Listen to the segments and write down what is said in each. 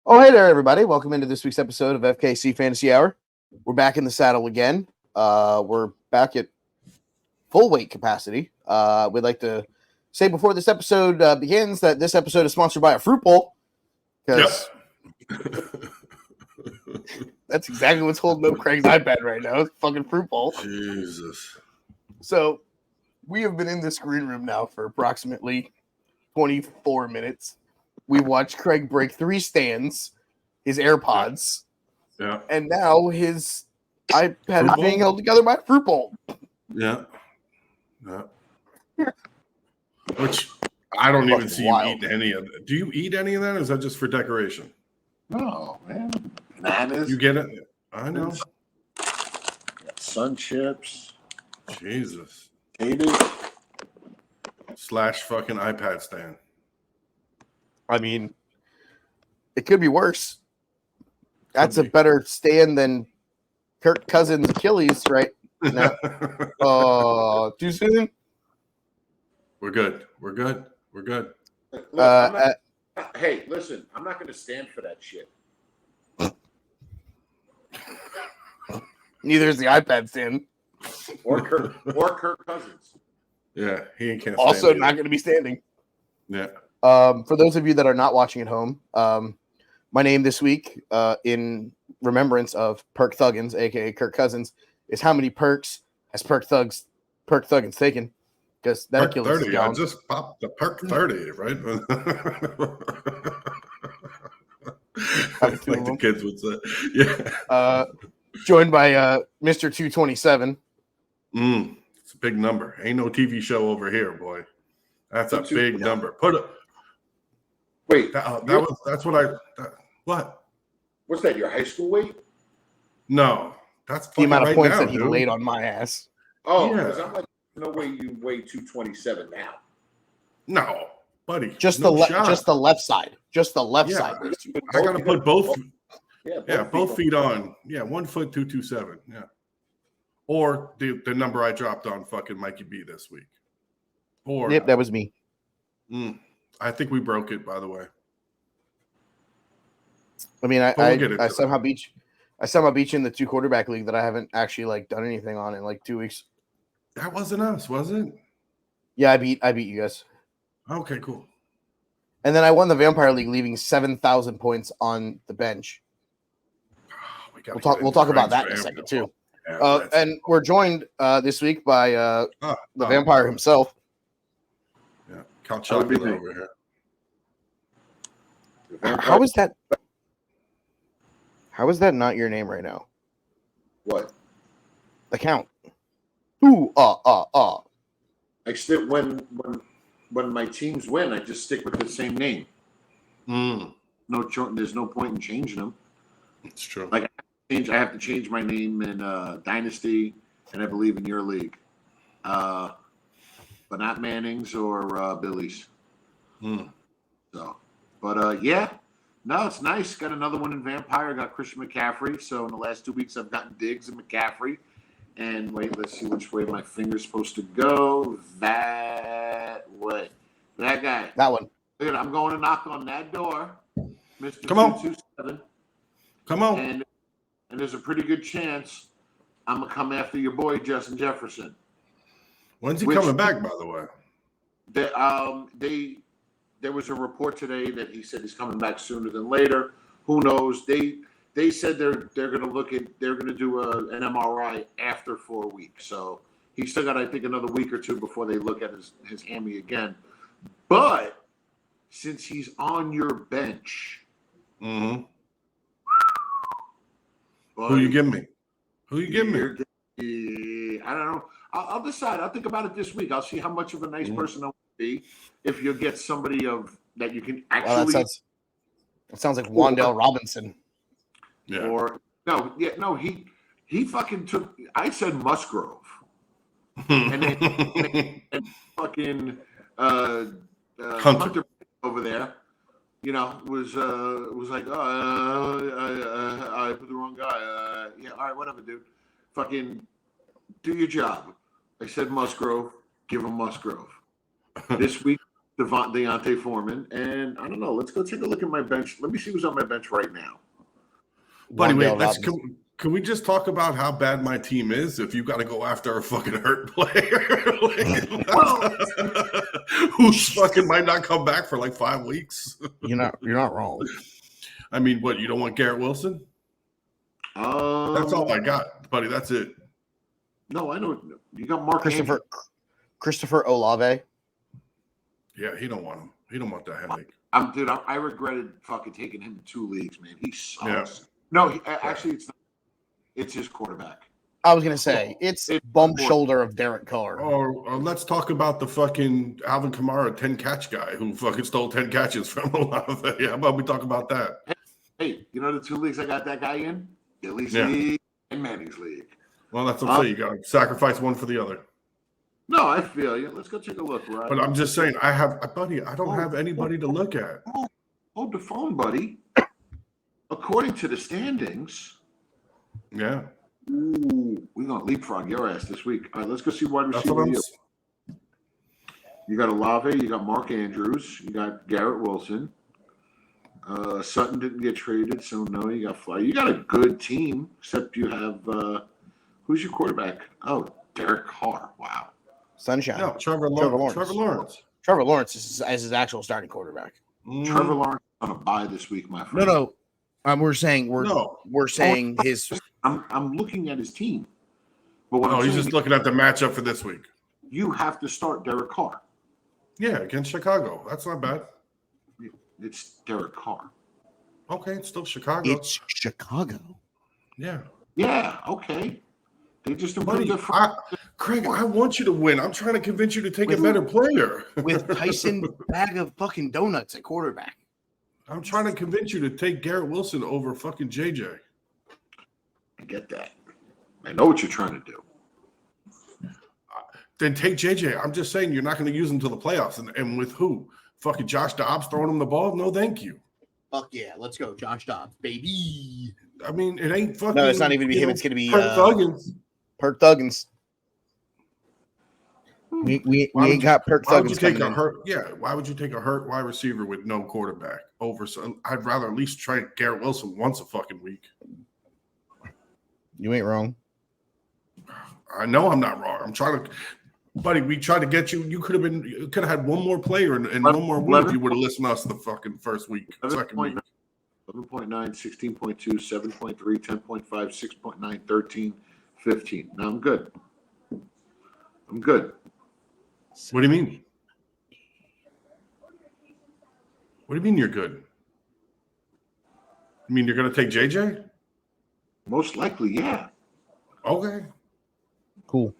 Oh, hey there, everybody. Welcome into this week's episode of FKC Fantasy Hour. We're back in the saddle again. We're back at full weight capacity. We'd like to say before this episode begins that this episode is sponsored by a fruit bowl. Because that's exactly what's holding up Craig's iPad right now. It's a fucking fruit bowl. Jesus. So we have been in this green room now for approximately 24 minutes. We watched Craig break 3 stands, his AirPods, and now his iPad is being held together by a fruit bowl. Yeah. Which I don't even see you eating any of it. Do you eat any of that, or is that just for decoration? No, man. Bananas. You get it? I know. Sun chips. Jesus. Potatoes. / fucking iPad stand. I mean, it could be worse. That's a better stand than Kirk Cousins' Achilles, right? No. Too soon? We're good. Look, hey, listen, I'm not going to stand for that shit. Neither is the iPad stand. Or Kirk Cousins. Yeah, he ain't can't. Also, not going to be standing. Yeah. For those of you that are not watching at home, my name this week, in remembrance of Perk Thuggins, aka Kirk Cousins, is how many perks has Perk Thuggins taken? Because that Perk Achilles 30. is gone. I just popped the Perk 30, right? Like the kids would say. Yeah. Joined by Mr. 227. It's a big number. Ain't no TV show over here, boy. That's a big number. Wait, that's what what? What's that? Your high school weight? No, that's The amount of right points now, that he dude. laid on my ass. Oh, Yeah. because I'm like, no way you weigh 227 now. No, buddy. Just no the shot. just the left side. Just the left Yeah. side. I gotta put both. Yeah, Both feet on. Yeah, 1 foot 227. Yeah. Or the number I dropped on fucking Mikey B this week. Or Yep, that was me. I think we broke it, by the way. I mean, We'll I somehow beat you in the 2 quarterback league that I haven't actually done anything on in 2 weeks. That wasn't us, was it? Yeah, I beat you guys. Okay, cool. And then I won the Vampire League, leaving 7,000 points on the bench. We'll talk about that in a second too. Yeah, and we're joined this week by the Vampire himself. Yeah, Count Chocula over here. How is that? How is that not your name right now? What? The Count. Ooh, I still when my teams win, I just stick with the same name. There's no point in changing them. It's true. Like I have to change my name in Dynasty, and I believe in your league, but not Manning's or Billy's. So, but yeah, no, it's nice. Got another one in Vampire. Got Christian McCaffrey. So in the last 2 weeks, I've gotten Diggs and McCaffrey. And wait, let's see which way my finger's supposed to go. That way. That guy. that one. Dude, I'm going to knock on that door, Mr. Come on. 227. Come on. And there's a pretty good chance I'm going to come after your boy, Justin Jefferson. When's he coming back, by the way? There was a report today that he said he's coming back sooner than later. Who knows? They said they're going to do an MRI after 4 weeks. So he's still got, I think, another week or two before they look at his hammy again. But since he's on your bench, Who you giving me? Who you giving me? I don't know. I'll decide. I'll think about it this week. I'll see how much of a nice person I want to be. If you'll get somebody that you can actually. Well, that sounds like Wandale Robinson. Yeah. Or he fucking took. I said Musgrove, and then fucking Hunter over there. Was like, I put the wrong guy. Yeah, all right, whatever, dude. Fucking do your job. I said Musgrove. Give him Musgrove. This week Deontay Foreman, and I don't know. Let's go take a look at my bench. Let me see who's on my bench right now. Buddy, wait, Robinson. can we just talk about how bad my team is if you got to go after a fucking hurt player? Who fucking might not come back for like 5 weeks? You're not wrong. I mean, what, you don't want Garrett Wilson? That's all I got, buddy. That's it. No, I don't. You got Mark Christopher Olave. Yeah, he don't want him. He don't want that headache. I regretted fucking taking him in 2 leagues, man. He sucks. Yeah. No, actually, it's not. It's his quarterback. I was gonna say it's bump shoulder of Derek Carr. Or let's talk about the fucking Alvin Kamara 10-catch guy who fucking stole 10 catches from Olave. Yeah, how about we talk about that? Hey, you know the 2 leagues I got that guy in? Billy's league and Manning's league. Well, that's what I'm saying. You got to sacrifice one for the other. No, I feel you. Let's go take a look, right? But I'm just saying, I don't have anybody to look at. Hold the phone, buddy. According to the standings, Yeah. ooh, we're gonna leapfrog your ass this week. All right, let's go see wide That's what receiver. I'm You got Olave, you got Mark Andrews, you got Garrett Wilson. Sutton didn't get traded, so no, you got Fly. You got a good team, except you have who's your quarterback? Oh, Derek Carr. Wow. Sunshine. No, Trevor Lawrence. Trevor Lawrence is as his actual starting quarterback. Trevor Lawrence is on a bye this week, my friend. No. We're saying his. I'm looking at his team. But what he's just looking at the matchup for this week. You have to start Derek Carr. Yeah, against Chicago. That's not bad. It's Derek Carr. Okay, it's still Chicago. It's Chicago. Yeah. Yeah, okay. They just improved Craig, I want you to win. I'm trying to convince you to take a better player. With Tyson bag of fucking donuts at quarterback. I'm trying to convince you to take Garrett Wilson over fucking JJ. I get that. I know what you're trying to do. Then take JJ. I'm just saying you're not going to use him to the playoffs. And with who? Fucking Josh Dobbs throwing him the ball? No, thank you. Fuck yeah. Let's go. Josh Dobbs, baby. I mean, it ain't fucking. No, it's not even him. It's going to be Perk Thuggins. We ain't got Perk Thuggins. Why would you take a hurt wide receiver with no quarterback over? So I'd rather at least try Garrett Wilson once a fucking week. You ain't wrong. I know I'm not wrong. I'm trying to, buddy. We tried to get you. You could have had one more player and one more week. You would have listened to us the fucking first week, second week. 11.9, 16.2, 7.3, 10.5, 6.9, 13, 15. Now I'm good. What do you mean? What do you mean you're good? You mean you're going to take JJ? Most likely, yeah. Okay. Cool.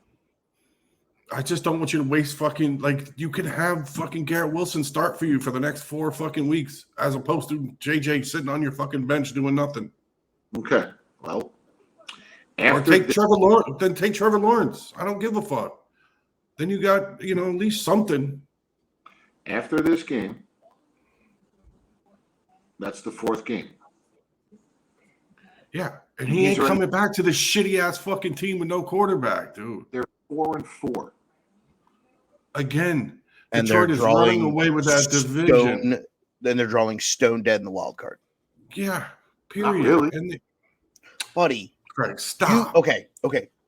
I just don't want you to waste fucking, you can have fucking Garrett Wilson start for you for the next 4 fucking weeks as opposed to JJ sitting on your fucking bench doing nothing. Okay. Well, take Trevor Lawrence. I don't give a fuck. Then you got, at least something. After this game, that's the 4th game. Yeah, and he ain't coming back to this shitty-ass fucking team with no quarterback, dude. They're 4-4. Again, and Detroit is running away with that division. Then they're drawing stone dead in the wild card. Yeah, period. Not really. Buddy. Craig, stop. Okay.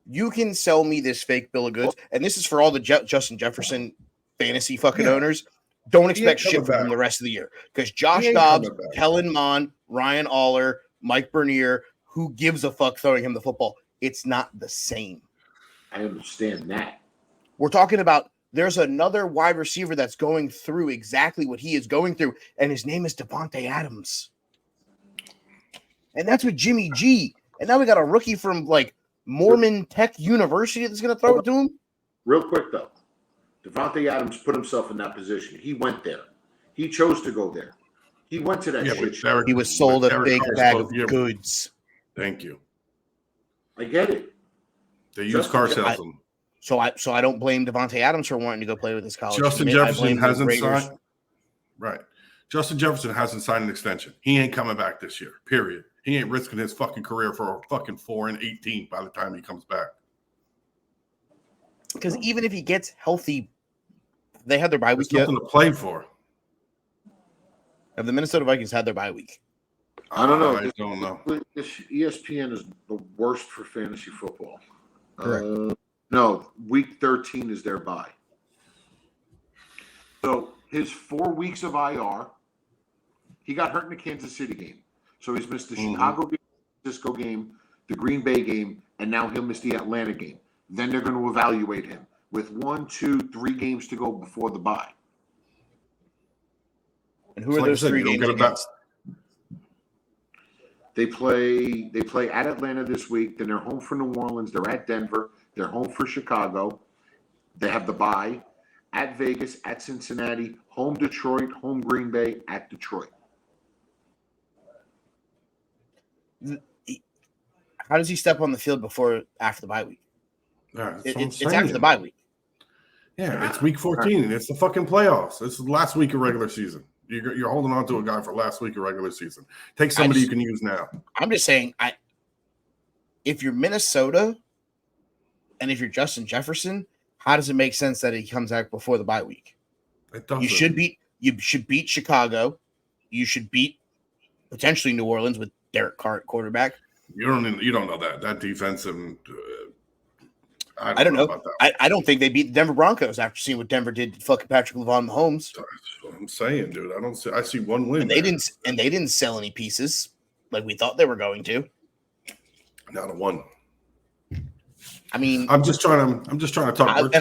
You can sell me this fake bill of goods, and this is for all the Justin Jefferson fantasy fucking owners. Don't expect shit from him the rest of the year. Because Josh Dobbs, Kellen Mond, Ryan Aller, Mike Bernier, who gives a fuck throwing him the football? It's not the same. I understand that. We're talking about there's another wide receiver that's going through exactly what he is going through, and his name is Devontae Adams. And that's with Jimmy G. And now we got a rookie from Mormon Tech University that's going to throw it to him. Real quick, though. Devontae Adams put himself in that position. He went there. He chose to go there. He went to that shit show. He was sold a big bag of goods. Thank you. I get it. They use car salesmen. So I don't blame Devontae Adams for wanting to go play with his college. Justin Jefferson hasn't signed. Right. Justin Jefferson hasn't signed an extension. He ain't coming back this year, period. He ain't risking his fucking career for a fucking 4-18 by the time he comes back. Because even if he gets healthy they had their bye week There's yet? nothing to play for. Have the Minnesota Vikings had their bye week? I don't know. I don't know. This ESPN is the worst for fantasy football. Correct. No, week 13 is their bye. So his 4 weeks of IR, he got hurt in the Kansas City game. So he's missed the Chicago game, the Francisco game, the Green Bay game, and now he'll miss the Atlanta game. Then they're going to evaluate him with 1, 2, 3 games to go before the bye. And who are those 3 games against? They play at Atlanta this week. Then they're home for New Orleans. They're at Denver. They're home for Chicago. They have the bye at Vegas, at Cincinnati, home Detroit, home Green Bay, at Detroit. How does he step on the field after the bye week? Yeah, It's after the bye week. Yeah, it's week 14. It's the fucking playoffs. It's the last week of regular season. You're holding on to a guy for last week of regular season. Take somebody you can use now. I'm just saying, if you're Minnesota and if you're Justin Jefferson, how does it make sense that he comes out before the bye week? It doesn't. You should beat Chicago. You should beat potentially New Orleans with Derek Carr at quarterback. You don't know that defensive. I don't know about that. I don't think they beat the Denver Broncos after seeing what Denver did to fucking Patrick LeVon Mahomes. That's what I'm saying, dude. I see one win. And they didn't sell any pieces like we thought they were going to. Not a one. I mean, I'm just trying to talk. I look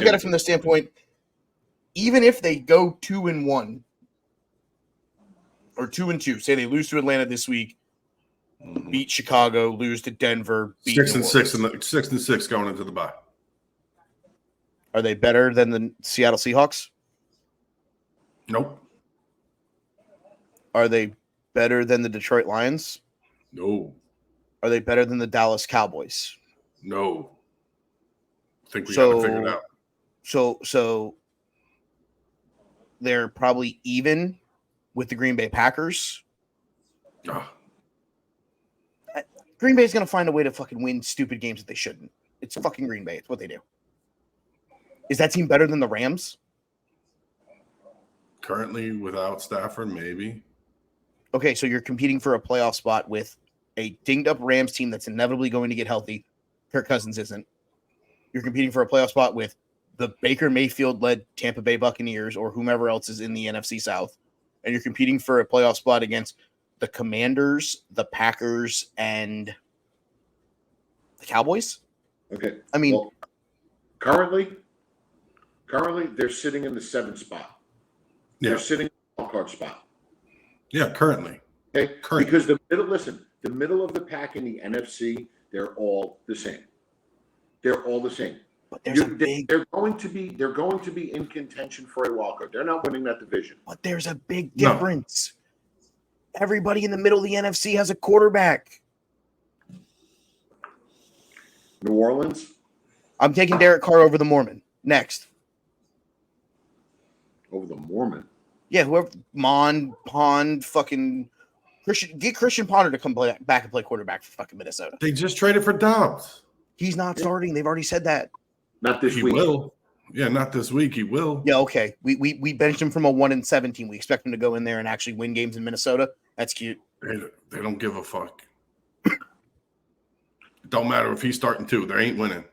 at it from the standpoint, even if they go 2-1 or 2-2, say they lose to Atlanta this week, beat Chicago, lose to Denver, beat 6-6 and 6-6 going into the bye. Are they better than the Seattle Seahawks? Nope. Are they better than the Detroit Lions? No. Are they better than the Dallas Cowboys? No. I think we got to figure it out. So they're probably even with the Green Bay Packers. Green Bay is going to find a way to fucking win stupid games that they shouldn't. It's fucking Green Bay. It's what they do. Is that team better than the Rams? Currently, without Stafford, maybe. Okay, so you're competing for a playoff spot with a dinged-up Rams team that's inevitably going to get healthy. Kirk Cousins isn't. You're competing for a playoff spot with the Baker Mayfield-led Tampa Bay Buccaneers or whomever else is in the NFC South. And you're competing for a playoff spot against the Commanders, the Packers, and the Cowboys. Okay. I mean, currently they're sitting in the 7th spot. Yeah. They're sitting in the wild card spot. Yeah, currently. Okay. Because the middle of the pack in the NFC, they're all the same. They're all the same. But they're going to be in contention for a wild card. They're not winning that division. But there's a big difference. No. Everybody in the middle of the NFC has a quarterback. New Orleans? I'm taking Derek Carr over the Mormon. Next. Over the Mormon? Yeah, whoever Pond, fucking get Christian Ponder to come back and play quarterback for fucking Minnesota. They just traded for Dobbs. He's not starting. They've already said that. Not this week. He will. Yeah, not this week. He will. Yeah, okay. We benched him from a 1-17. We expect him to go in there and actually win games in Minnesota. That's cute. They don't give a fuck. It don't matter if he's starting 2. They ain't winning.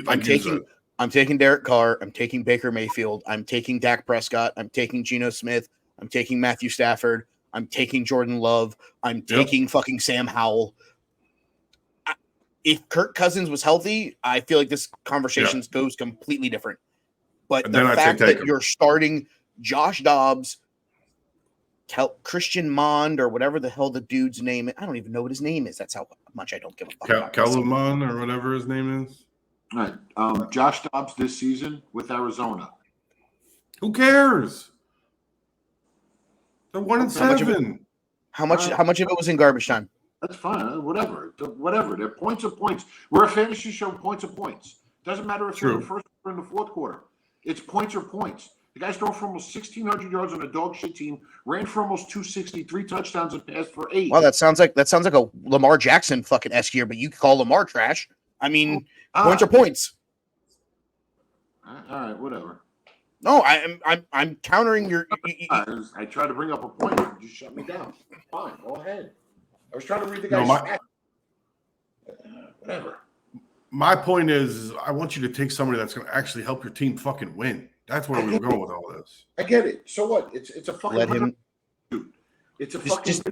I'm taking Derek Carr. I'm taking Baker Mayfield. I'm taking Dak Prescott. I'm taking Geno Smith. I'm taking Matthew Stafford. I'm taking Jordan Love. I'm taking fucking Sam Howell. If Kirk Cousins was healthy, I feel like this conversation goes completely different. But the fact that you're starting Josh Dobbs, Christian Mond, or whatever the hell the dude's name is. I don't even know what his name is. That's how much I don't give a fuck. Kellerman or whatever his name is. All right. Josh Dobbs this season with Arizona. Who cares? They're 1-7. How much of it was in garbage time? That's fine. Whatever. They're points of points. We're a fantasy show, points of points. Doesn't matter if they're in the first quarter or in the fourth quarter. It's points or points. The guy's thrown for almost 1,600 yards on a dog shit team, ran for almost 260, 3 touchdowns, and passed for 8. Wow, that sounds like a Lamar Jackson fucking esque year, but you call Lamar trash. I mean, points are points. All right, whatever. No, I'm countering your. I tried to bring up a point. You just shut me down. Fine, go ahead. I was trying to read the guy's whatever. My point is, I want you to take somebody that's going to actually help your team fucking win. That's where we were going with all this. I get it. So what? It's a fucking. Let him. Dude. It's a fucking.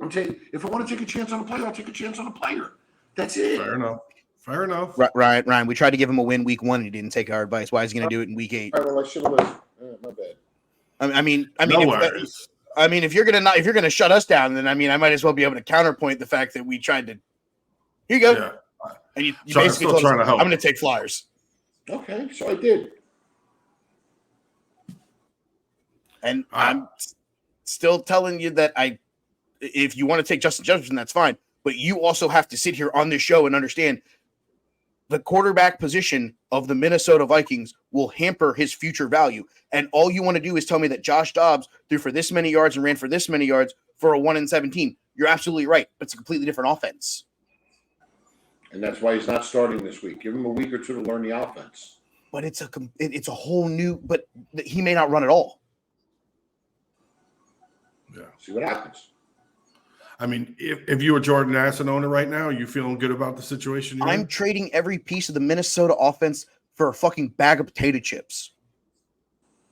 I'm saying, if I want to take a chance on a player, I'll take a chance on a player. That's it. Fair enough. Ryan, we tried to give him a win week 1 and he didn't take our advice. Why is he going to do it in week 8? All right, well, I should have listened. My bad. I mean, if you're gonna shut us down, then I might as well be able to counterpoint the fact that we tried to. Here you go. Yeah. And you basically told us, I'm going to take flyers. Okay, so I did. And I'm still telling you that if you want to take Justin Jefferson, that's fine. But you also have to sit here on this show and understand the quarterback position of the Minnesota Vikings will hamper his future value. And all you want to do is tell me that Josh Dobbs threw for this many yards and ran for this many yards for a 1-17. You're absolutely right. It's a completely different offense. And that's why he's not starting this week. Give him a week or two to learn the offense. But it's a whole new. But he may not run at all. Yeah. See what happens. I mean, if you were Jordan Addison owner right now, are you feeling good about the situation? I'm trading every piece of the Minnesota offense for a fucking bag of potato chips.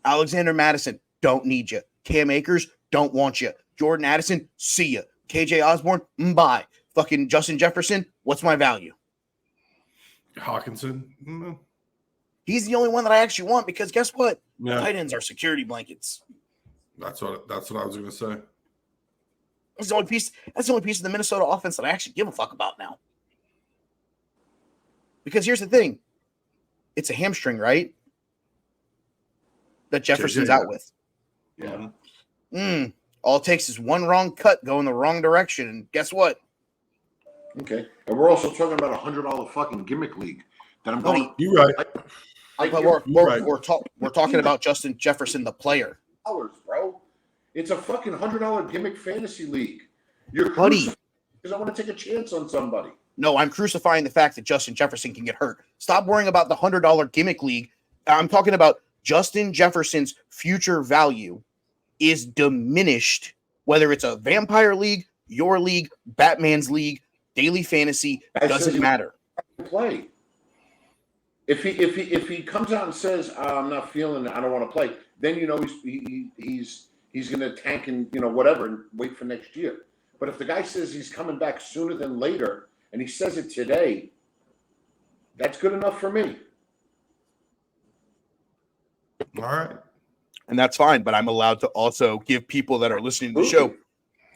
Alexander Mattison, don't need you. Cam Akers, don't want you. Jordan Addison, see ya. KJ Osborne, bye. Fucking Justin Jefferson, what's my value? Hawkinson? Mm-hmm. He's the only one that I actually want because guess what? Yeah. Tight ends are security blankets. That's what I was going to say. That's the only piece of the Minnesota offense that I actually give a fuck about now. Because here's the thing. It's a hamstring, that Jefferson's out with. Yeah. All it takes is one wrong cut going the wrong direction. And guess what? Okay. And we're also talking about $100 fucking gimmick league that I'm going. You're right. We're talking about Justin Jefferson, the player. Bro. It's a fucking $100 gimmick fantasy league. You're buddy because I want to take a chance on somebody. No, I'm crucifying the fact that Justin Jefferson can get hurt. Stop worrying about the $100 gimmick league. I'm talking about Justin Jefferson's future value is diminished, whether it's a vampire league, your league, Batman's league, daily fantasy, doesn't matter. Play. If he comes out and says I'm not feeling it, I don't want to play, then he's going to tank and whatever and wait for next year. But if the guy says he's coming back sooner than later and he says it today, that's good enough for me. All right. And that's fine, but I'm allowed to also give people that are listening to the show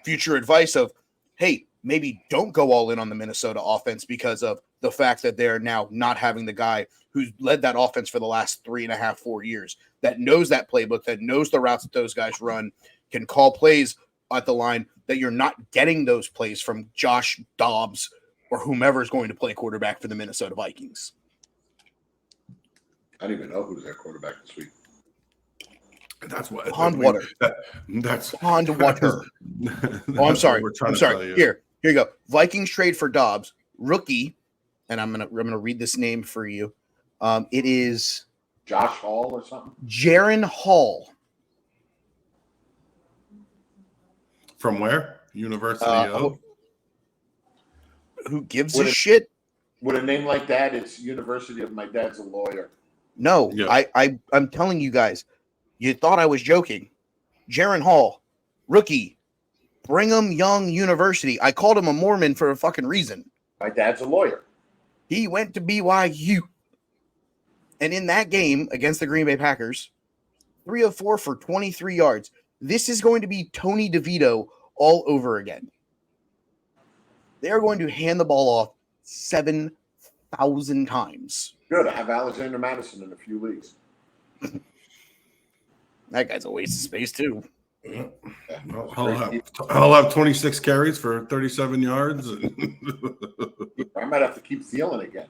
future advice of, hey, maybe don't go all in on the Minnesota offense because of the fact that they're now not having the guy who's led that offense for the last 3.5, 4 years, that knows that playbook, that knows the routes that those guys run, can call plays at the line, that you're not getting those plays from Josh Dobbs or whomever is going to play quarterback for the Minnesota Vikings. I don't even know who's their quarterback this week. That's what Pond water. That's Pond water. Oh, I'm sorry. I'm sorry. Here you go. Vikings trade for Dobbs, rookie, and I'm gonna read this name for you. It is Josh Hall or something. Jaron Hall. From where? University of. Who gives a shit? With a name like that, it's University of. My dad's a lawyer. No, yeah. I'm telling you guys. You thought I was joking. Jaron Hall, rookie, Brigham Young University. I called him a Mormon for a fucking reason. My dad's a lawyer. He went to BYU. And in that game against the Green Bay Packers, 3 of 4 for 23 yards. This is going to be Tony DeVito all over again. They are going to hand the ball off 7,000 times. Good. I have Alexander Mattison in a few leagues. That guy's a waste of space, too. Yeah. Well, I'll have 26 carries for 37 yards. I might have to keep Thielen again.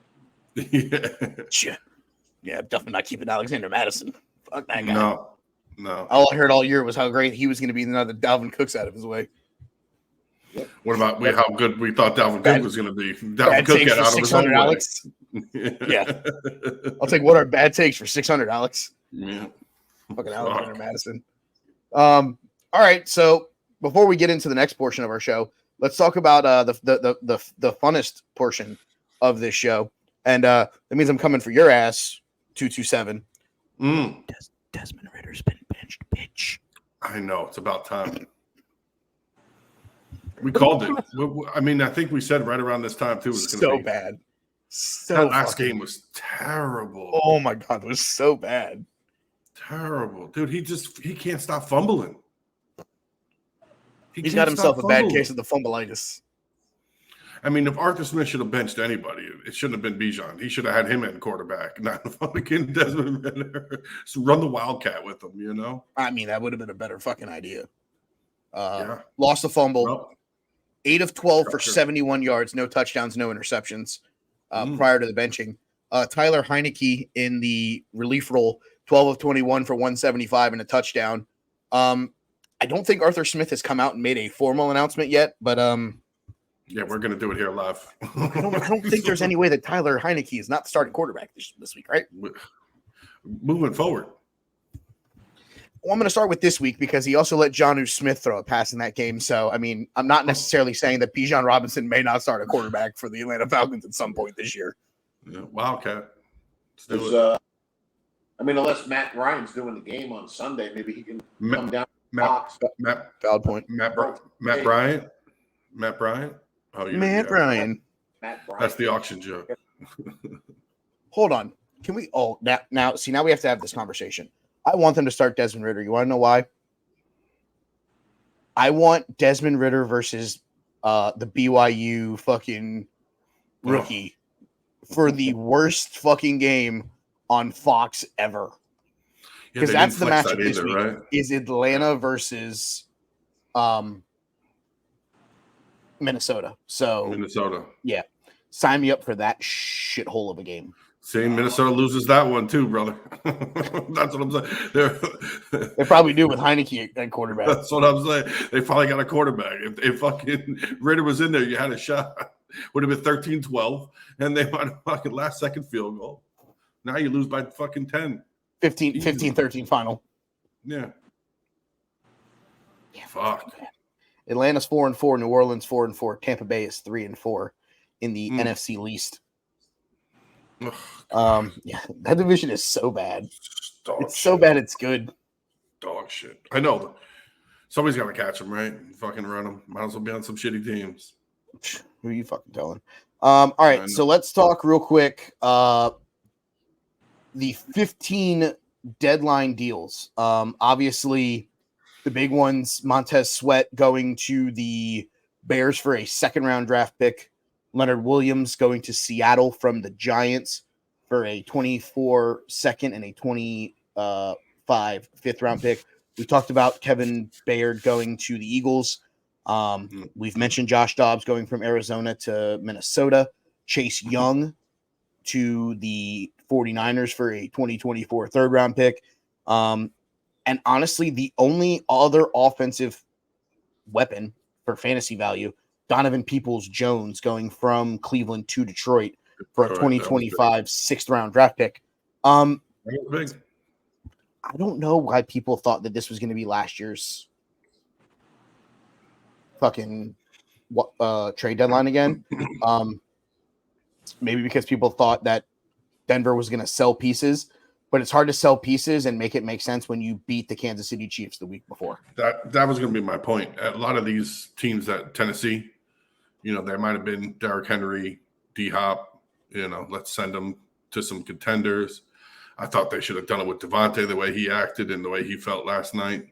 Yeah, I'm definitely not keeping Alexander Madison. Fuck that guy. No. All I heard all year was how great he was going to be another Dalvin Cook's out of his way. Yep. What about how good we thought Dalvin Cook was going to be? Dalvin Cook got out of his own way. Alex. Yeah. I'll take what are bad takes for 600, Alex. Yeah. Fucking Alexander Madison. All right, so before we get into the next portion of our show, let's talk about the funnest portion of this show, and that means I'm coming for your ass, 227. Desmond Ritter's been benched, bitch. I know, it's about time. We called it. I mean, I think we said right around this time too. It was So bad. So that last game was terrible. Oh my god, it was so bad. Terrible, dude. He can't stop fumbling. He's got himself a bad case of the fumbleitis. I mean, if Arthur Smith should have benched anybody, it shouldn't have been Bijan. He should have had him at quarterback, not fucking Desmond Ritter. So run the Wildcat with him, you know? I mean, that would have been a better fucking idea. Lost the fumble. Well, 8 of 12 for 71 yards, no touchdowns, no interceptions prior to the benching. Tyler Heineke in the relief role, 12 of 21 for 175 and a touchdown. I don't think Arthur Smith has come out and made a formal announcement yet, but yeah, we're gonna do it here live. I don't think there's any way that Tyler Heineke is not the starting quarterback this week, right? Moving forward. Well, I'm going to start with this week because he also let Jonnu Smith throw a pass in that game. So, I mean, I'm not necessarily saying that Bijan Robinson may not start a quarterback for the Atlanta Falcons at some point this year. Yeah, Wildcat. I mean, unless Matt Ryan's doing the game on Sunday, maybe he can come down. Valid point. Matt Bryant. Matt Bryant. Oh, Matt Bryant. That's the auction joke. Hold on. Can we? Oh, now we have to have this conversation. I want them to start Desmond Ritter. You want to know why? I want Desmond Ritter versus the BYU fucking rookie for the worst fucking game on Fox ever. Because that's the matchup this week. Right? Is Atlanta versus Minnesota. So Minnesota. Yeah. Sign me up for that shithole of a game. See, Minnesota loses that one too, brother. That's what I'm saying. They probably do with Heineke at quarterback. That's what I'm saying. They finally got a quarterback. If fucking Ritter was in there, you had a shot. Would have been 13-12, and they might have fucking last second field goal. Now you lose by fucking 10. 15-13 final. Yeah. Fuck. Atlanta's 4-4, New Orleans 4-4, Tampa Bay is 3-4 in the NFC least. Yeah, that division is so bad. So bad it's good. Dog shit. I know. Somebody's got to catch them, right? Fucking run them. Might as well be on some shitty teams. Who are you fucking telling? All right, so let's talk real quick. The 15 deadline deals. Obviously, the big ones, Montez Sweat going to the Bears for a second-round draft pick. Leonard Williams going to Seattle from the Giants for a 24 second and a 25 fifth-round pick. We talked about Kevin Bayard going to the Eagles. We've mentioned Josh Dobbs going from Arizona to Minnesota. Chase Young to the 49ers for a 2024 third-round pick. And honestly, the only other offensive weapon for fantasy value, Donovan Peoples-Jones going from Cleveland to Detroit for a 2025 sixth-round draft pick. I don't know why people thought that this was going to be last year's fucking trade deadline again. Maybe because people thought that Denver was going to sell pieces, but it's hard to sell pieces and make it make sense when you beat the Kansas City Chiefs the week before. That was going to be my point. A lot of these teams at Tennessee, there might have been Derrick Henry, D-Hop, let's send them to some contenders. I thought they should have done it with Devontae, the way he acted and the way he felt last night.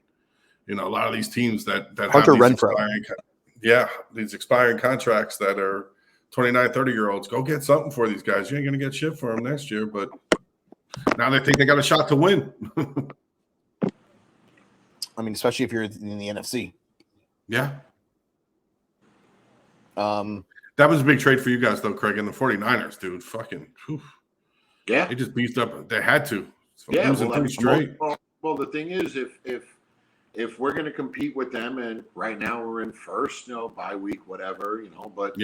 A lot of these teams that Hunter have these expiring contracts that are 29, 30-year-olds, go get something for these guys. You ain't going to get shit for them next year, but now they think they got a shot to win. I mean, especially if you're in the NFC. Yeah. That was a big trade for you guys, though, Craig, and the 49ers, dude. Fucking, whew. Yeah. They just beefed up. They had to. So losing three straight. Well, the thing is, if we're going to compete with them, and right now we're in first, bye week, whatever, but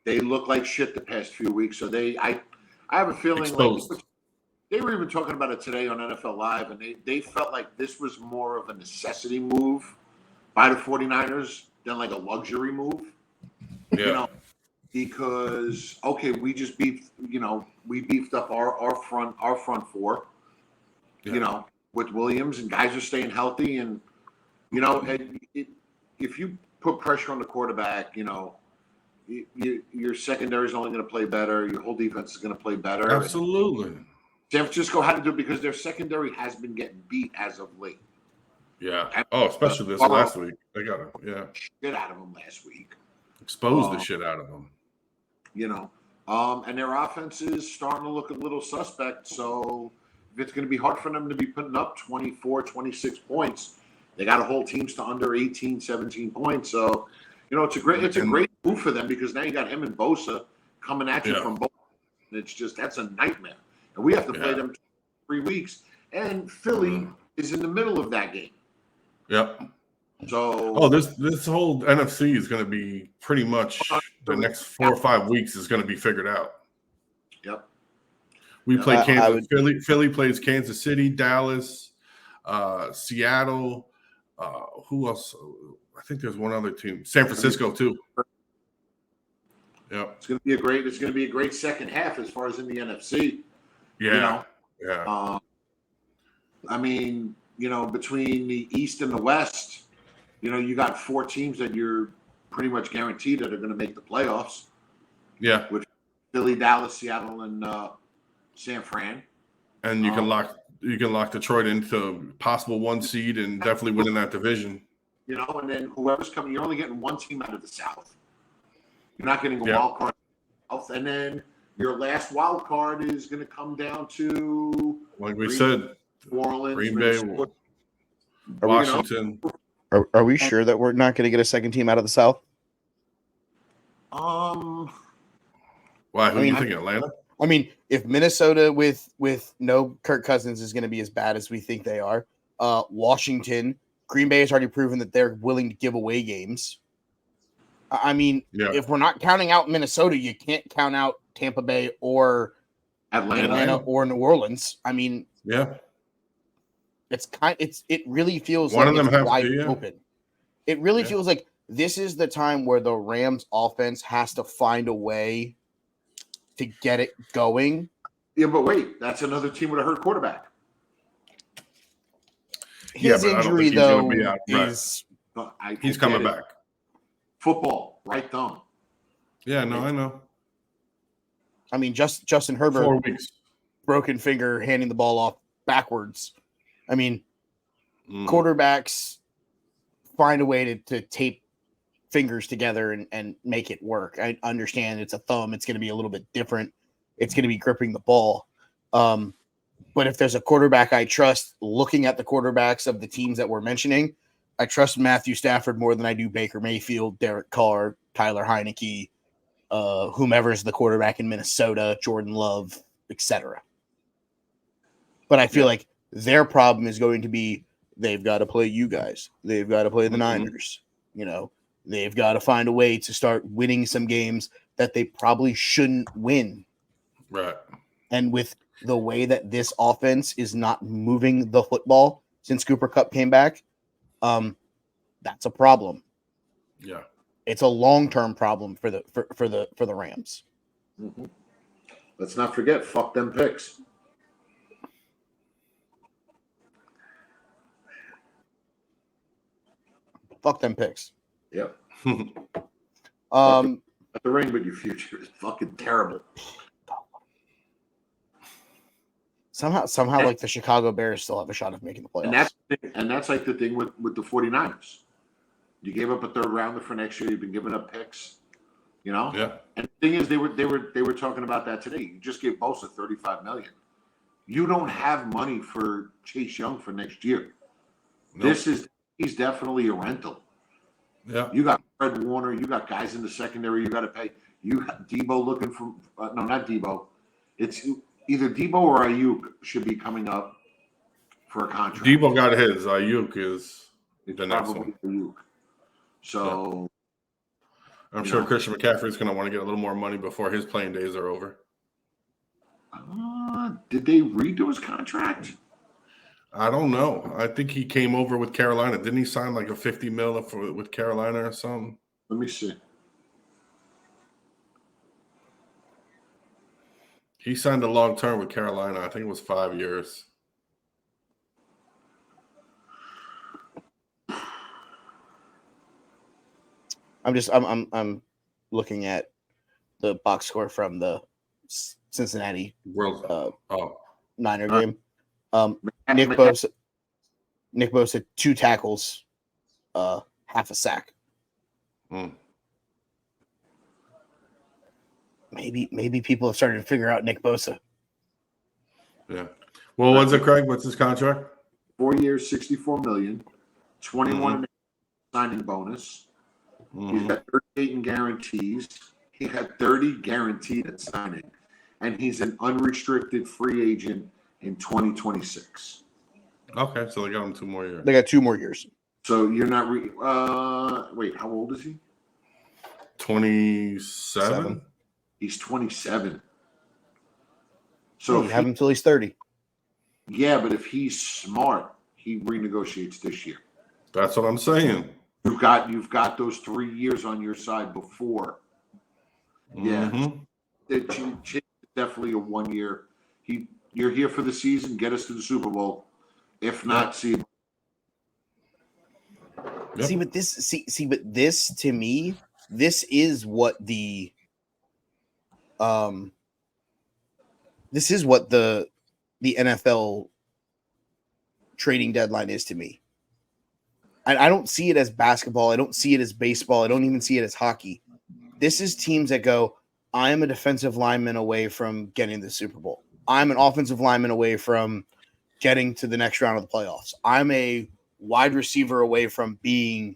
they look like shit the past few weeks. So I have a feeling exposed. They were even talking about it today on NFL Live, and they felt like this was more of a necessity move by the 49ers than like a luxury move. Yeah. You know, because okay, we just beefed up our front four, with Williams, and guys are staying healthy, and if you put pressure on the quarterback, your secondary is only going to play better. Your whole defense is going to play better. Absolutely. And San Francisco had to do it because their secondary has been getting beat as of late. Yeah. Especially this last week. They got shit out of them last week. Exposed the shit out of them. And their offense is starting to look a little suspect. So if it's going to be hard for them to be putting up 24, 26 points, they got to hold teams to under 18, 17 points. So, it's a great move for them because now you got him and Bosa coming at you from both. That's a nightmare. And we have to play them 3 weeks. And Philly is in the middle of that game. Yep. So this whole NFC is going to be pretty much the next 4 or 5 weeks is going to be figured out. Yep. We play Kansas. Philly plays Kansas City, Dallas, Seattle. Who else? I think there's one other team. San Francisco too. Yep. It's going to be a great second half as far as in the NFC. Yeah. Between the East and the West, you got 4 teams that you're pretty much guaranteed that are going to make the playoffs. Yeah. With Philly, Dallas, Seattle, and San Fran. And you can lock Detroit into possible 1 seed and definitely winning that division. And then whoever's coming, you're only getting 1 team out of the South. You're not getting a wild card. And then your last wild card is going to come down to, like we said, New Orleans, Green Bay, Washington. Are we sure that we're not going to get a second team out of the South? Why? Who are you thinking? Atlanta? I mean, if Minnesota with no Kirk Cousins is going to be as bad as we think they are, Washington, Green Bay has already proven that they're willing to give away games. I mean, if we're not counting out Minnesota, you can't count out Tampa Bay or Atlanta or New Orleans. I mean, it really feels one like of them it's have wide to, open. It really feels like this is the time where the Rams offense has to find a way to get it going. Yeah, but wait, that's another team with a hurt quarterback. His injury, though, is he's coming back. Football, right thumb. Yeah, no, I know. I mean, Justin Herbert, 4 weeks, broken finger, handing the ball off backwards. I mean, quarterbacks find a way to tape fingers together and make it work. I understand it's a thumb. It's going to be a little bit different. It's going to be gripping the ball. But if there's a quarterback I trust, looking at the quarterbacks of the teams that we're mentioning, I trust Matthew Stafford more than I do Baker Mayfield, Derek Carr, Tyler Heineke, whomever is the quarterback in Minnesota, Jordan Love, etc. But I feel like their problem is going to be they've got to play you guys. They've got to play the Niners. They've got to find a way to start winning some games that they probably shouldn't win. Right. And with the way that this offense is not moving the football since Cooper Kupp came back, that's a problem. Yeah. It's a long-term problem for the Rams. Mm-hmm. Let's not forget, fuck them picks. Fuck them picks. Yep. The ring, but your future is fucking terrible. Somehow, like the Chicago Bears still have a shot of making the playoffs. And that's like the thing with the 49ers. You gave up a third rounder for next year. You've been giving up picks. Yeah. And the thing is, they were talking about that today. You just gave Bosa $35 million. You don't have money for Chase Young for next year. Nope. He's definitely a rental. Yeah. You got Fred Warner. You got guys in the secondary you got to pay. You got Debo looking for no, not Debo. It's either Debo or Ayuk should be coming up for a contract. Debo got his. Ayuk is the next one. Ayuk. So I'm sure Christian McCaffrey is going to want to get a little more money before his playing days are over. Did they redo his contract? I don't know. I think he came over with Carolina. Didn't he sign like a $50 million with Carolina or something? Let me see. He signed a long term with Carolina. I think it was 5 years. I'm looking at the box score from the Cincinnati Niner game. Nick Bosa 2 tackles, half a sack. Maybe people have started to figure out Nick Bosa. Yeah. Well, what's it, Craig? What's his contract? 4 years, $64 million, 21 signing bonus. He's got 38 in guarantees. He had 30 guaranteed at signing, and he's an unrestricted free agent in 2026. Okay, so they got him 2 more years. They got 2 more years. So you're not wait, how old is he? 27. He's 27. So you have him until he's 30. Yeah, but if he's smart, he renegotiates this year. That's what I'm saying. You've got those 3 years on your side before. Yeah, it's definitely a 1 year. You're here for the season. Get us to the Super Bowl. If not, see. Yep. But this to me, this is what the NFL trading deadline is to me. I don't see it as basketball. I don't see it as baseball. I don't even see it as hockey. This is teams that go, I am a defensive lineman away from getting the Super Bowl. I'm an offensive lineman away from getting to the next round of the playoffs. I'm a wide receiver away from being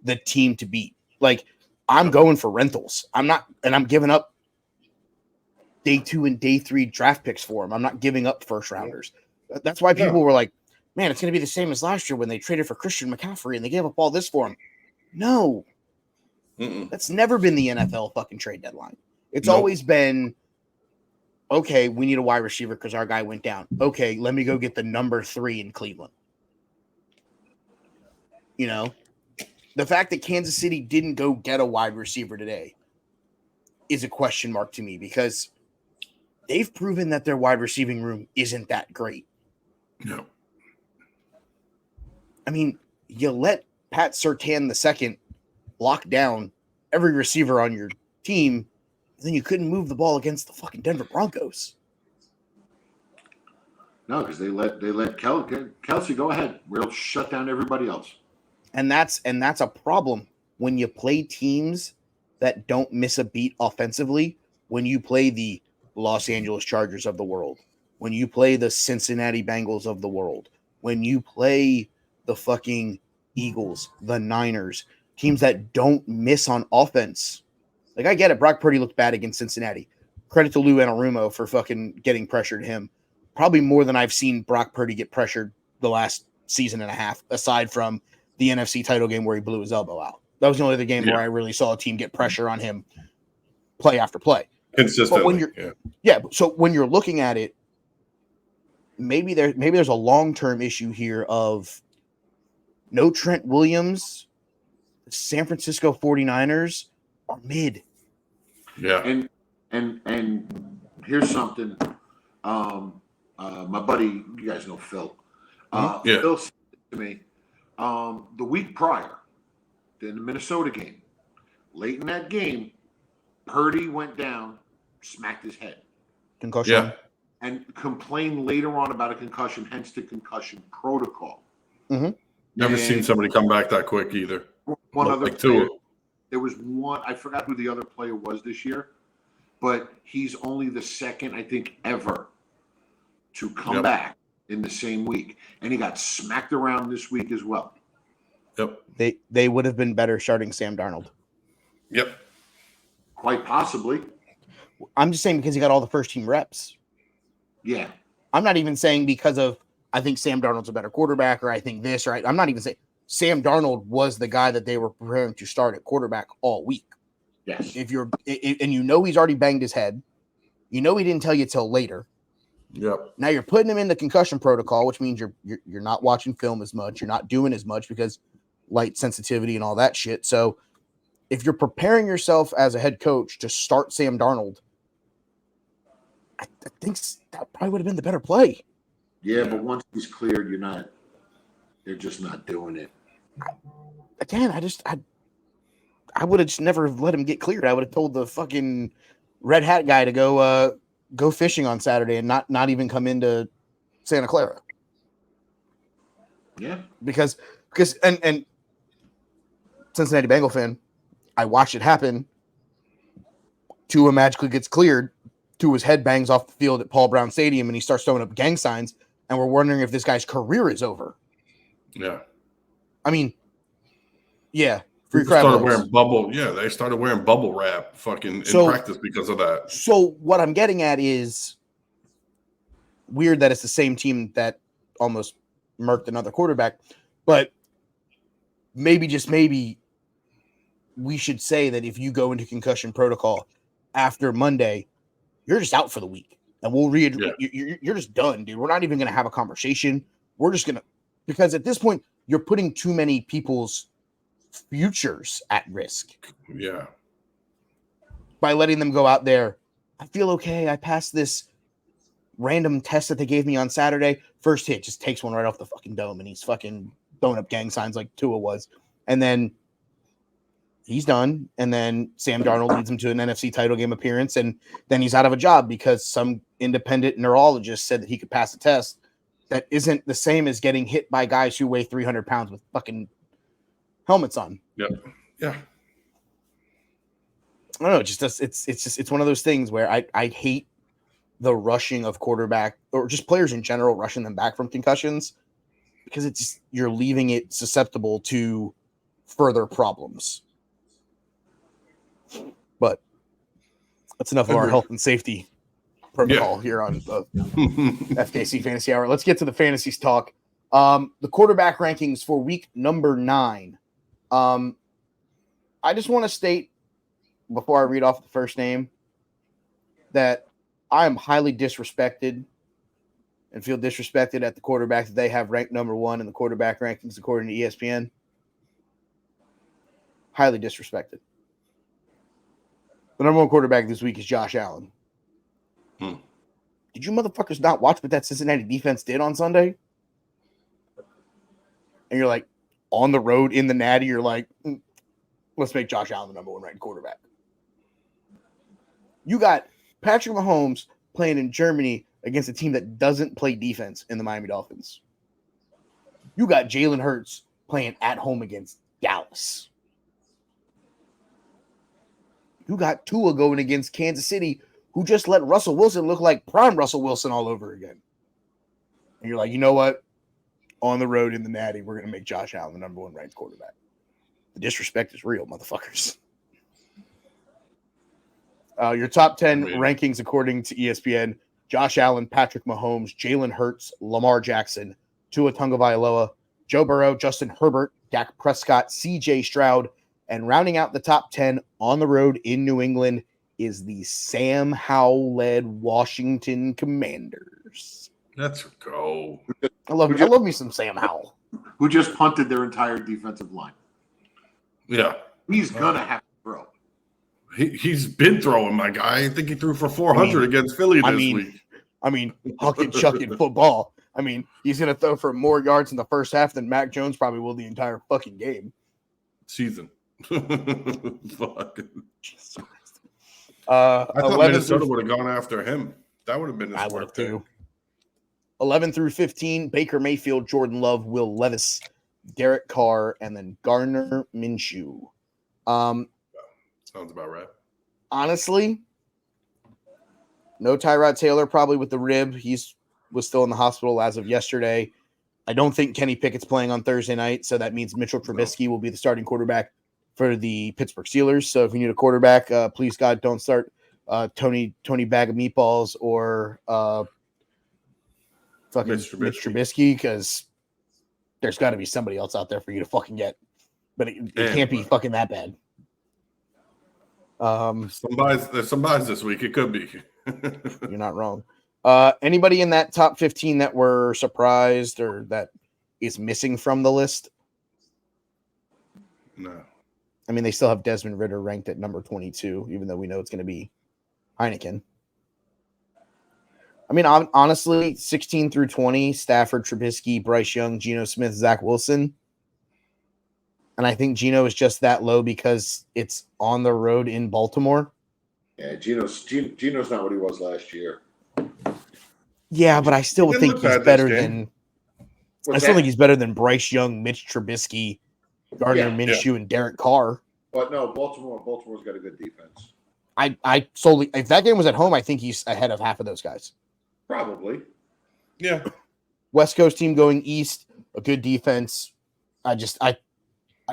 the team to beat. Like, I'm going for rentals. I'm giving up day 2 and day 3 draft picks for him. I'm not giving up first rounders. That's why people were like, man, it's going to be the same as last year when they traded for Christian McCaffrey and they gave up all this for him. No. That's never been the NFL fucking trade deadline. It's always been, okay, we need a wide receiver because our guy went down. Okay, let me go get the number 3 in Cleveland. You know, the fact that Kansas City didn't go get a wide receiver today is a question mark to me because they've proven that their wide receiving room isn't that great. No. I mean, you let Pat Surtain II lock down every receiver on your team, then you couldn't move the ball against the fucking Denver Broncos. No, because they let Kelsey go ahead. We'll shut down everybody else. And that's a problem when you play teams that don't miss a beat offensively. When you play the Los Angeles Chargers of the world, when you play the Cincinnati Bengals of the world, when you play the fucking Eagles, the Niners, teams that don't miss on offense. Like, I get it. Brock Purdy looked bad against Cincinnati. Credit to Lou Anarumo for fucking getting pressured him. Probably more than I've seen Brock Purdy get pressured the last season and a half, aside from the NFC title game where he blew his elbow out. That was the only other game where I really saw a team get pressure on him play after play. Consistently. So when you're looking at it, maybe there's a long-term issue here of no Trent Williams. San Francisco 49ers are mid. Yeah. And here's something. My buddy, you guys know Phil. Phil said to me, the week prior, in the Minnesota game, late in that game, Purdy went down, smacked his head. Concussion. Yeah. And complained later on about a concussion, hence the concussion protocol. Mm-hmm. Never seen somebody come back that quick either. There was one, I forgot who the other player was this year, but he's only the second, I think, ever to come back in the same week. And he got smacked around this week as well. Yep. They would have been better starting Sam Darnold. Yep. Quite possibly. I'm just saying because he got all the first team reps. Yeah. I'm not even saying because of I think Sam Darnold's a better quarterback or I think this, right? I'm not even saying Sam Darnold was the guy that they were preparing to start at quarterback all week. Yes. If he's already banged his head, he didn't tell you till later. Yep. Now you're putting him in the concussion protocol, which means you're not watching film as much. You're not doing as much because light sensitivity and all that shit. So if you're preparing yourself as a head coach to start Sam Darnold, I think that probably would have been the better play. Yeah, but once he's cleared, they're just not doing it. Again, I would have just never let him get cleared. I would have told the fucking red hat guy to go fishing on Saturday and not even come into Santa Clara. Yeah. Because and Cincinnati Bengal fan, I watched it happen. Tua magically gets cleared. Tua's head bangs off the field at Paul Brown Stadium and he starts throwing up gang signs, and we're wondering if this guy's career is over. Yeah. I mean, yeah. They started wearing bubble wrap in practice because of that. So what I'm getting at is weird that it's the same team that almost murked another quarterback, but maybe, just maybe, we should say that if you go into concussion protocol after Monday, you're just out for the week, and we'll you're just done, dude. We're not even going to have a conversation. We're just going to, because at this point, you're putting too many people's futures at risk. Yeah. By letting them go out there. I feel okay. I passed this random test that they gave me on Saturday. First hit, just takes one right off the fucking dome, and he's fucking throwing up gang signs like Tua was. And then he's done. And then Sam Darnold leads him to an NFC title game appearance. And then he's out of a job because some independent neurologist said that he could pass a test that isn't the same as getting hit by guys who weigh 300 pounds with fucking helmets on. Yep. Yeah. I don't know. It's one of those things where I hate the rushing of quarterback or just players in general, rushing them back from concussions, because you're leaving it susceptible to further problems. But that's enough of our health and safety protocol here on the FKC Fantasy Hour. Let's get to the fantasies talk. The quarterback rankings for week number 9. I just want to state before I read off the first name that I am highly disrespected and feel disrespected at the quarterback that they have ranked number 1 in the quarterback rankings according to ESPN. Highly disrespected. The number 1 quarterback this week is Josh Allen. Did you motherfuckers not watch what that Cincinnati defense did on Sunday? And you're like, on the road in the Natty, you're like, let's make Josh Allen the number 1 ranked quarterback. You got Patrick Mahomes playing in Germany against a team that doesn't play defense in the Miami Dolphins. You got Jalen Hurts playing at home against Dallas. You got Tua going against Kansas City, who just let Russell Wilson look like prime Russell Wilson all over again. And you're like, you know what? On the road in the Natty, we're going to make Josh Allen the number 1 ranked quarterback. The disrespect is real, motherfuckers. Your top 10 rankings according to ESPN: Josh Allen, Patrick Mahomes, Jalen Hurts, Lamar Jackson, Tua Tagovailoa, Joe Burrow, Justin Herbert, Dak Prescott, CJ Stroud, and rounding out the top 10 on the road in New England is the Sam Howell-led Washington Commanders. Let's go. I love me some Sam Howell. Who just punted their entire defensive line. Yeah. He's going to have to throw. He's been throwing, my guy. I think he threw for 400 against Philly this week. Huck and Chuck in football. He's going to throw for more yards in the first half than Mac Jones probably will the entire fucking game. Season. Fuck. I thought Minnesota would have gone after him. That would have been his smart too. 11 through 15, Baker Mayfield, Jordan Love, Will Levis, Derek Carr, and then Gardner Minshew. Sounds about right. Honestly, no Tyrod Taylor, probably with the rib. Was still in the hospital as of yesterday. I don't think Kenny Pickett's playing on Thursday night, so that means Mitchell Trubisky will be the starting quarterback for the Pittsburgh Steelers. So if you need a quarterback, please God, don't start Tony Bag of Meatballs or fucking Mitch Trubisky, because there's got to be somebody else out there for you to fucking get. But it can't be fucking that bad. There's some buys this week. It could be. You're not wrong. Anybody in that top 15 that were surprised or that is missing from the list? No. I mean, they still have Desmond Ridder ranked at number 22, even though we know it's going to be Heineken. I mean, honestly, 16 through 20, Stafford, Trubisky, Bryce Young, Geno Smith, Zach Wilson. And I think Geno is just that low because it's on the road in Baltimore. Yeah, Geno's not what he was last year. Yeah, but I still think he's better than. I still think he's better than Bryce Young, Mitch Trubisky, Gardner Minshew, and Derek Carr. But no, Baltimore's got a good defense. I solely, if that game was at home, I think he's ahead of half of those guys. Probably. Yeah. West Coast team going east, a good defense. I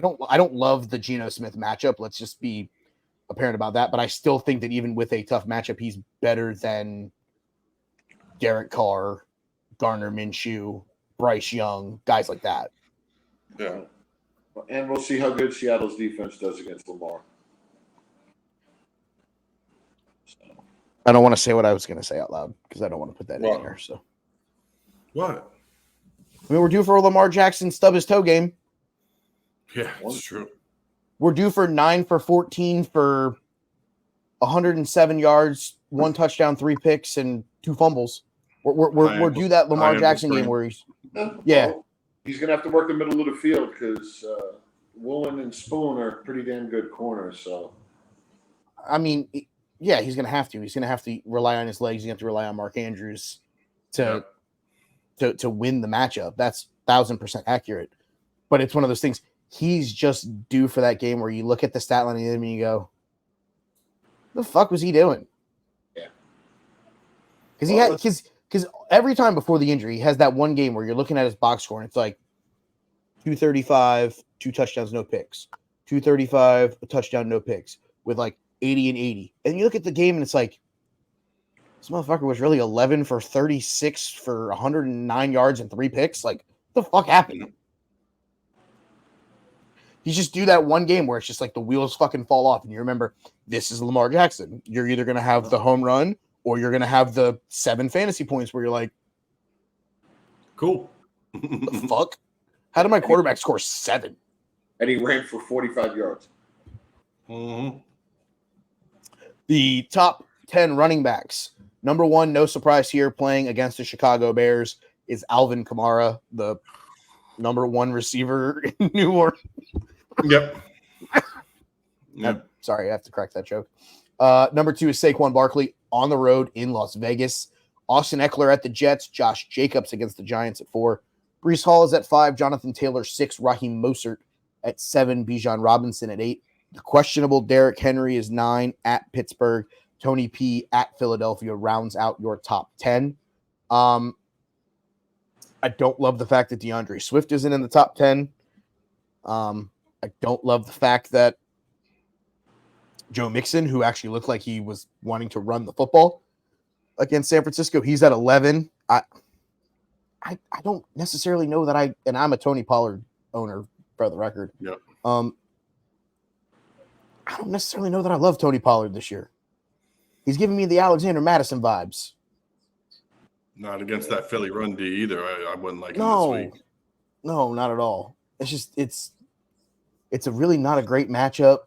don't love the Geno Smith matchup. Let's just be apparent about that. But I still think that even with a tough matchup, he's better than Derek Carr, Gardner Minshew, Bryce Young, guys like that. Yeah. And we'll see how good Seattle's defense does against Lamar. I don't want to say what I was going to say out loud because I don't want to put that in there. So, what? I mean, we're due for a Lamar Jackson stub his toe game. Yeah, that's true. We're due for 9 for 14 for 107 yards, 1 touchdown, 3 picks, and 2 fumbles. We're due that Lamar Jackson game where he's Well, he's going to have to work the middle of the field because Woolen and Spoon are pretty damn good corners. So, I mean, yeah, he's going to have to. He's going to have to rely on his legs. He's going to have to rely on Mark Andrews to win the matchup. That's 1,000% accurate. But it's one of those things. He's just due for that game where you look at the stat line and you go, "The fuck was he doing?" Yeah, because every time before the injury, he has that one game where you're looking at his box score and it's like 235, 2 touchdowns, no picks, 235, a touchdown, no picks, with like 80 and 80. And you look at the game and it's like, this motherfucker was really 11 for 36 for 109 yards and 3 picks. Like, what the fuck happened? You just do that one game where it's just like the wheels fucking fall off and you remember, this is Lamar Jackson. You're either going to have the home run or you're going to have the 7 fantasy points where you're like, cool. the fuck? How did my quarterback score 7? And he ran for 45 yards. Mm-hmm. The top 10 running backs. Number 1, no surprise here, playing against the Chicago Bears is Alvin Kamara, the number 1 receiver in New Orleans. Yep. Sorry, I have to correct that joke. Number 2 is Saquon Barkley on the road in Las Vegas. Austin Eckler at the Jets. Josh Jacobs against the Giants at 4. Breece Hall is at 5. Jonathan Taylor 6. Raheem Mostert at 7. Bijan Robinson at 8. The questionable Derrick Henry is 9 at Pittsburgh. Tony P at Philadelphia rounds out your top 10. I don't love the fact that DeAndre Swift isn't in the top 10. I don't love the fact that Joe Mixon, who actually looked like he was wanting to run the football against San Francisco, he's at 11. I don't necessarily know that I'm a Tony Pollard owner for the record. Yeah. I don't necessarily know that I love Tony Pollard this year. He's giving me the Alexander Madison vibes. Not against that Philly run D either. I wouldn't like him this week. No, not at all. It's just it's a really not a great matchup.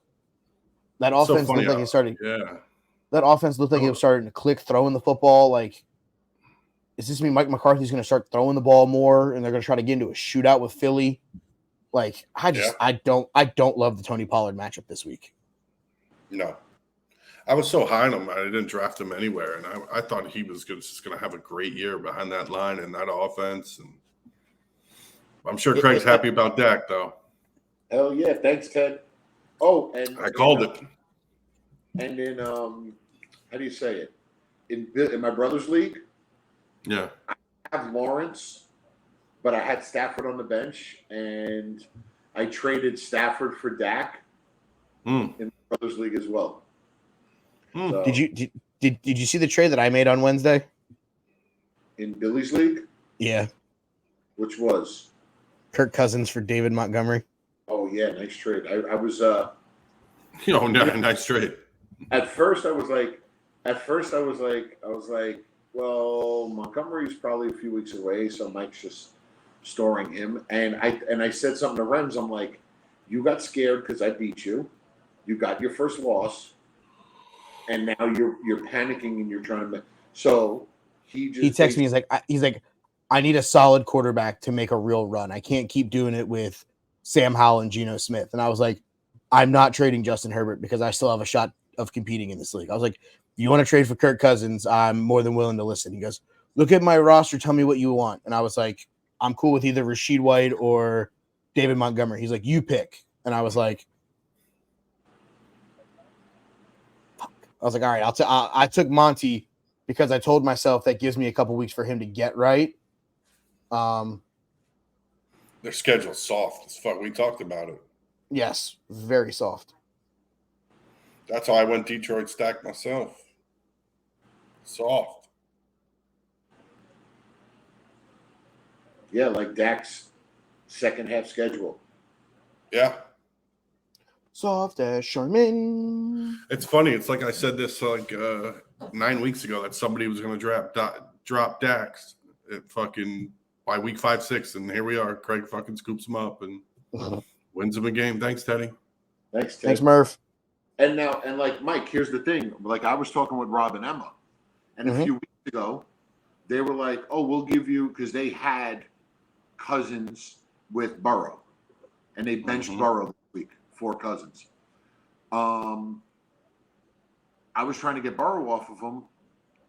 That offense looked like it started. Yeah. That offense looked like it was starting to click throwing the football. Like, is this mean Mike McCarthy's going to start throwing the ball more and they're going to try to get into a shootout with Philly? Like, I don't love the Tony Pollard matchup this week. No. I was so high on him, I didn't draft him anywhere, and I thought he was just going to have a great year behind that line and that offense. And I'm sure Craig's happy about Dak, though. Hell yeah! Thanks, Ted. Oh, and I called it. And in how do you say it? In my brother's league, yeah, I have Lawrence, but I had Stafford on the bench, and I traded Stafford for Dak in my brother's league as well. So, did you see the trade that I made on Wednesday? In Billy's league? Yeah. Which was? Kirk Cousins for David Montgomery. Oh yeah, nice trade. I was nice trade. At first I was like, Well, Montgomery's probably a few weeks away, so Mike's just storing him. And I said something to Rems. I'm like, you got scared because I beat you. You got your first loss, and now you're panicking and you're trying to. So he texts me. He's like, I need a solid quarterback to make a real run. I can't keep doing it with Sam Howell and Geno Smith. And I was like, I'm not trading Justin Herbert because I still have a shot of competing in this league. I was like, if you want to trade for Kirk Cousins, I'm more than willing to listen. He goes, look at my roster. Tell me what you want. And I was like, I'm cool with either Rashid White or David Montgomery. He's like, you pick. And I was like, fuck. I was like, all right, I took Monty because I told myself that gives me a couple weeks for him to get right. Their schedule's soft as fuck. We talked about it. Yes, very soft. That's how I went Detroit stack myself. Soft. Yeah, like Dak's second half schedule. Yeah. Soft as Charmin. It's funny. It's like I said this 9 weeks ago that somebody was going to drop Dax at fucking by week 5, 6, and here we are. Craig fucking scoops him up and wins him a game. Thanks, Teddy. Thanks, Ted. Thanks, Murph. And now, and like Mike, here's the thing. Like I was talking with Rob and Emma, and a few weeks ago, they were like, "Oh, we'll give you," because they had Cousins with Burrow, and they benched Burrow this week for Cousins. I was trying to get Burrow off of them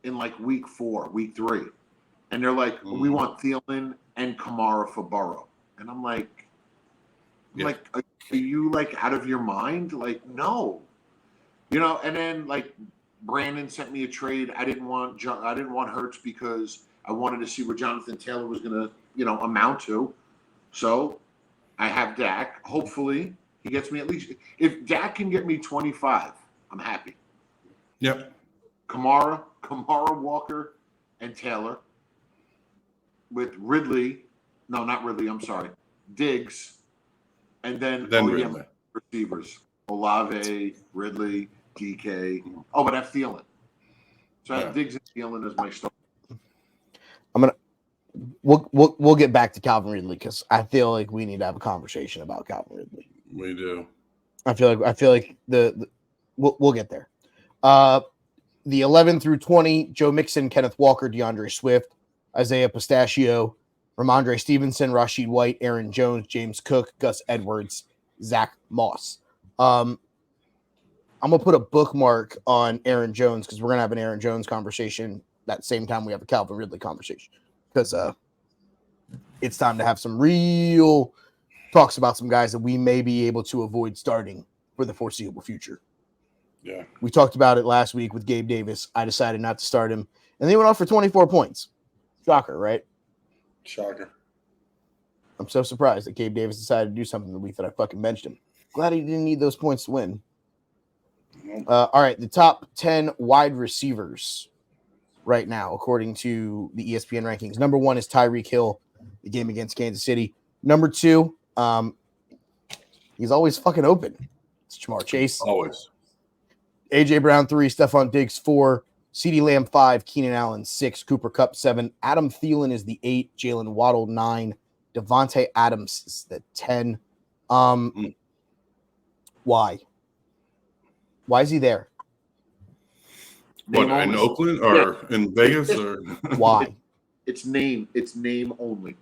in like week 4, week 3, and they're like, "We want Thielen and Kamara for Burrow," and I'm like, are you like out of your mind? Like, no. And then like Brandon sent me a trade. I didn't want Hurts because I wanted to see what Jonathan Taylor was going to, amount to. So I have Dak. Hopefully he gets me at least. If Dak can get me 25, I'm happy. Yep. Kamara, Walker, and Taylor with Ridley. No, not Ridley. I'm sorry. Diggs. And then Ridley. Receivers. Olave, Ridley, DK. Oh, but I have Thielen. So I have Diggs and Thielen as my start. We'll get back to Calvin Ridley because I feel like we need to have a conversation about Calvin Ridley. We do. I feel like we'll get there. The 11 through 20, Joe Mixon, Kenneth Walker, DeAndre Swift, Isaiah Pistachio, Ramondre Stevenson, Rashid White, Aaron Jones, James Cook, Gus Edwards, Zach Moss. I'm going to put a bookmark on Aaron Jones because we're going to have an Aaron Jones conversation that same time we have a Calvin Ridley conversation because it's time to have some real talks about some guys that we may be able to avoid starting for the foreseeable future. Yeah. We talked about it last week with Gabe Davis. I decided not to start him, and they went off for 24 points. Shocker, right? Shocker. I'm so surprised that Gabe Davis decided to do something the week that I fucking benched him. Glad he didn't need those points to win. All right, the top 10 wide receivers right now, according to the ESPN rankings. Number 1 is Tyreek Hill, the game against Kansas City. Number 2, he's always fucking open. It's Jamar Chase. Always. AJ Brown 3, Stephon Diggs 4, CeeDee Lamb 5, Keenan Allen 6, Cooper Kupp 7, Adam Thielen is the 8, Jalen Waddle 9, Devontae Adams is the 10. Why? Why is he there? What, in Oakland or in Vegas or why? It's name only.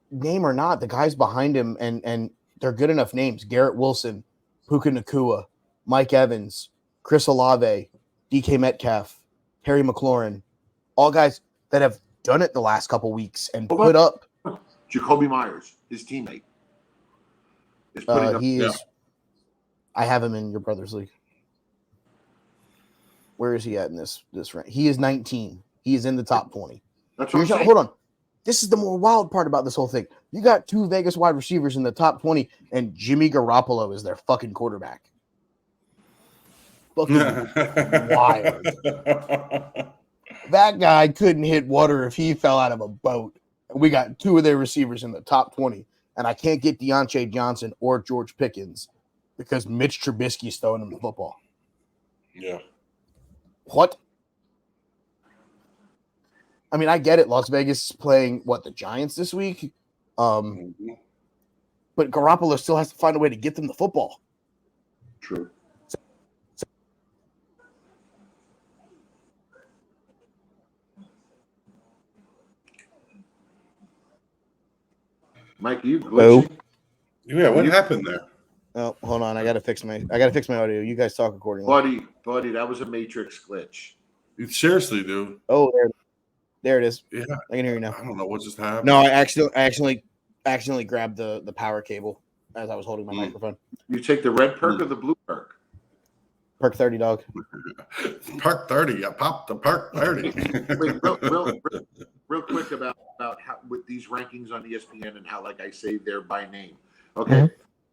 Name or not, the guys behind him and they're good enough names. Garrett Wilson, Puka Nacua, Mike Evans, Chris Olave, DK Metcalf, Terry McLaurin, all guys that have done it the last couple weeks and put up. Jacoby Myers, his teammate, is putting up. He is. I have him in your brother's league. Where is he at in this rank? He is 19. He is in the top 20. That's what I'm saying. Hold on. This is the more wild part about this whole thing. You got 2 Vegas wide receivers in the top 20, and Jimmy Garoppolo is their fucking quarterback. Fucking wild. That guy couldn't hit water if he fell out of a boat. And we got 2 of their receivers in the top 20, and I can't get Deontay Johnson or George Pickens because Mitch Trubisky is throwing him the football. Yeah. What? I mean, I get it. Las Vegas is playing the Giants this week. But Garoppolo still has to find a way to get them the football. True. Mike, you glitching? Yeah, what happened there? Oh, hold on. I gotta fix my audio. You guys talk accordingly. Buddy, that was a Matrix glitch. Seriously, dude. Oh, there it is. Yeah. I can hear you now. I don't know what just happened. No, I accidentally grabbed the power cable as I was holding my microphone. You take the red perk or the blue perk? Perk 30, dog. Perk 30. I popped the perk 30. Wait, real quick about how with these rankings on ESPN and how, like I say, they're by name. Okay. Mm-hmm.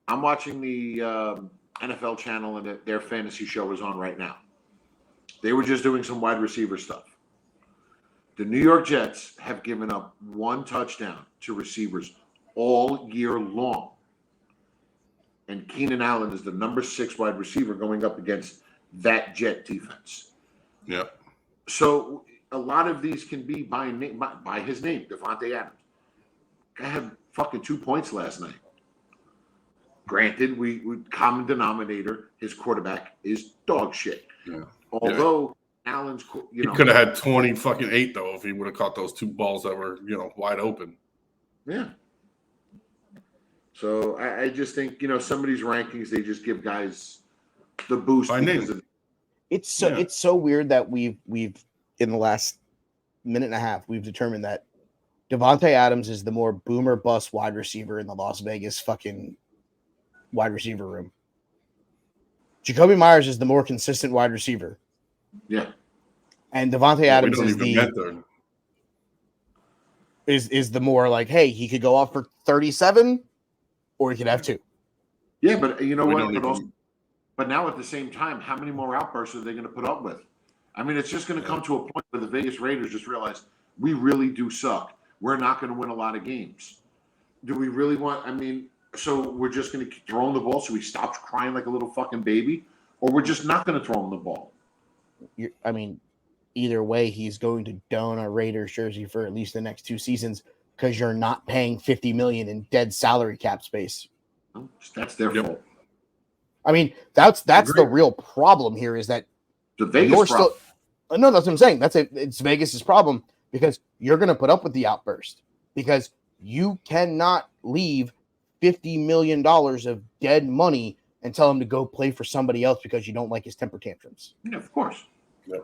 I'm watching the NFL channel and their fantasy show is on right now. They were just doing some wide receiver stuff. The New York Jets have given up 1 touchdown to receivers all year long. And Keenan Allen is the number 6 wide receiver going up against that Jet defense. Yep. So a lot of these can be by his name, Davante Adams. I had fucking 2 points last night. Granted, we common denominator, his quarterback is dog shit. Yeah. Although Allen's, he could have had 28 though if he would have caught those 2 balls that were, wide open. Yeah. So I just think, some of these rankings, they just give guys the boost. It's so weird that we've in the last minute and a half, we've determined that Davante Adams is the more boomer bust wide receiver in the Las Vegas fucking wide receiver room. Jacoby Myers is the more consistent wide receiver. Yeah. And Davante Adams is the more like, hey, he could go off for 37 or he could have 2. Yeah, but you know what? But now at the same time, how many more outbursts are they going to put up with? I mean, it's just going to come to a point where the Vegas Raiders just realize we really do suck. We're not going to win a lot of games. Do we really want? I mean, so we're just going to keep throwing the ball so he stops crying like a little fucking baby, or we're just not going to throw him the ball. I mean, either way, he's going to don a Raiders jersey for at least the next 2 seasons because you're not paying $50 million in dead salary cap space. That's their fault. I mean, that's the real problem here is that the Vegas problem. No, that's what I'm saying. It's Vegas's problem because you're going to put up with the outburst because you cannot leave $50 million of dead money and tell him to go play for somebody else because you don't like his temper tantrums. Yeah, of course. Yeah.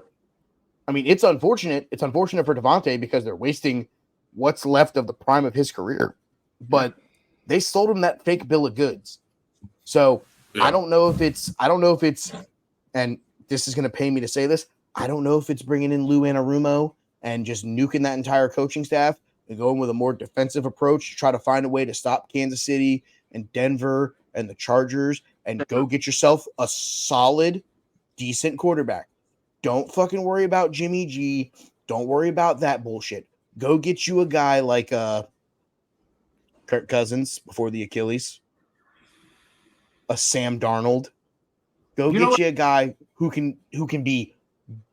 I mean, it's unfortunate. It's unfortunate for Davante because they're wasting what's left of the prime of his career. But they sold him that fake bill of goods. So I don't know if it's, and this is going to pay me to say this, I don't know if it's bringing in Lou Anarumo and just nuking that entire coaching staff and going with a more defensive approach to try to find a way to stop Kansas City and Denver and the Chargers and go get yourself a solid, decent quarterback. Don't fucking worry about Jimmy G. Don't worry about that bullshit. Go get you a guy like Kirk Cousins before the Achilles, a Sam Darnold. Go get you a guy who can be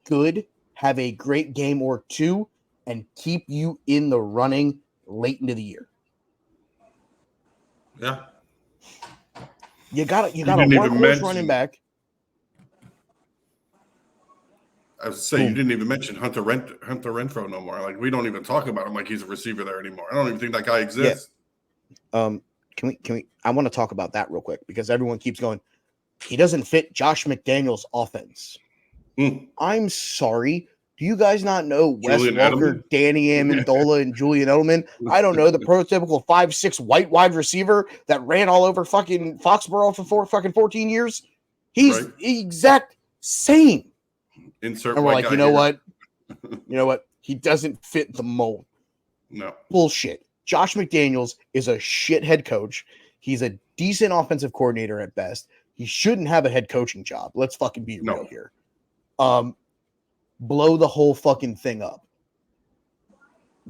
good, have a great game or 2, and keep you in the running late into the year. Yeah. You got a workhorse running back. I was saying you didn't even mention Hunter Renfrow no more. Like we don't even talk about him like he's a receiver there anymore. I don't even think that guy exists. Yeah. Can we? I want to talk about that real quick because everyone keeps going. He doesn't fit Josh McDaniels' offense. I'm sorry. Do you guys not know Wes Welker, Danny Amendola, and Julian Edelman? I don't know the prototypical 5'6" white wide receiver that ran all over fucking Foxborough for 14 years. He's the exact same. Insert and we're like, you know what? He doesn't fit the mold. No. Bullshit. Josh McDaniels is a shit head coach. He's a decent offensive coordinator at best. He shouldn't have a head coaching job. Let's fucking be real here. Blow the whole fucking thing up.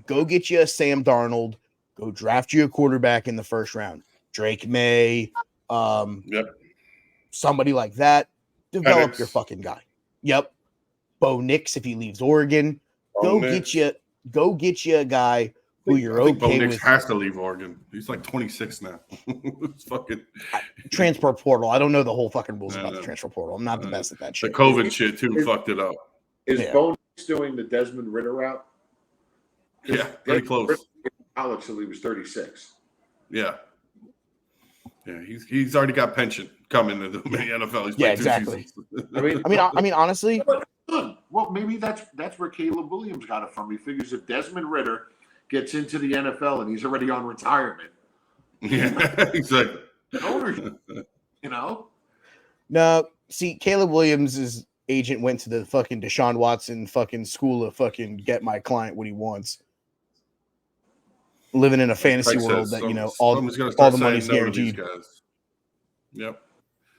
Go get you a Sam Darnold. Go draft you a quarterback in the first round. Drake May. Somebody like that. Develop your fucking guy. Yep. Bo Nix if he leaves Oregon. Go get you Go get you a guy who you're I think Bo okay Nix with. has to leave Oregon. He's like 26 now. It's fucking Transfer portal. I don't know the whole fucking rules about the transfer portal. I'm not the best at that the shit. COVID shit too fucked it up. Is Bo Nix doing the Desmond Ritter route? Yeah, pretty close. College till he was 36. Yeah. Yeah, he's already got pension coming to the NFL. He's played 2 exactly. seasons. I mean, honestly. Well, maybe that's where Caleb Williams got it from. He figures if Desmond Ritter gets into the NFL and he's already on retirement, yeah, exactly. Ownership, you know. No, see, Caleb Williams' agent went to the fucking Deshaun Watson fucking school of fucking get my client what he wants. Living in a fantasy world that, you know, all the money's guaranteed. Yep.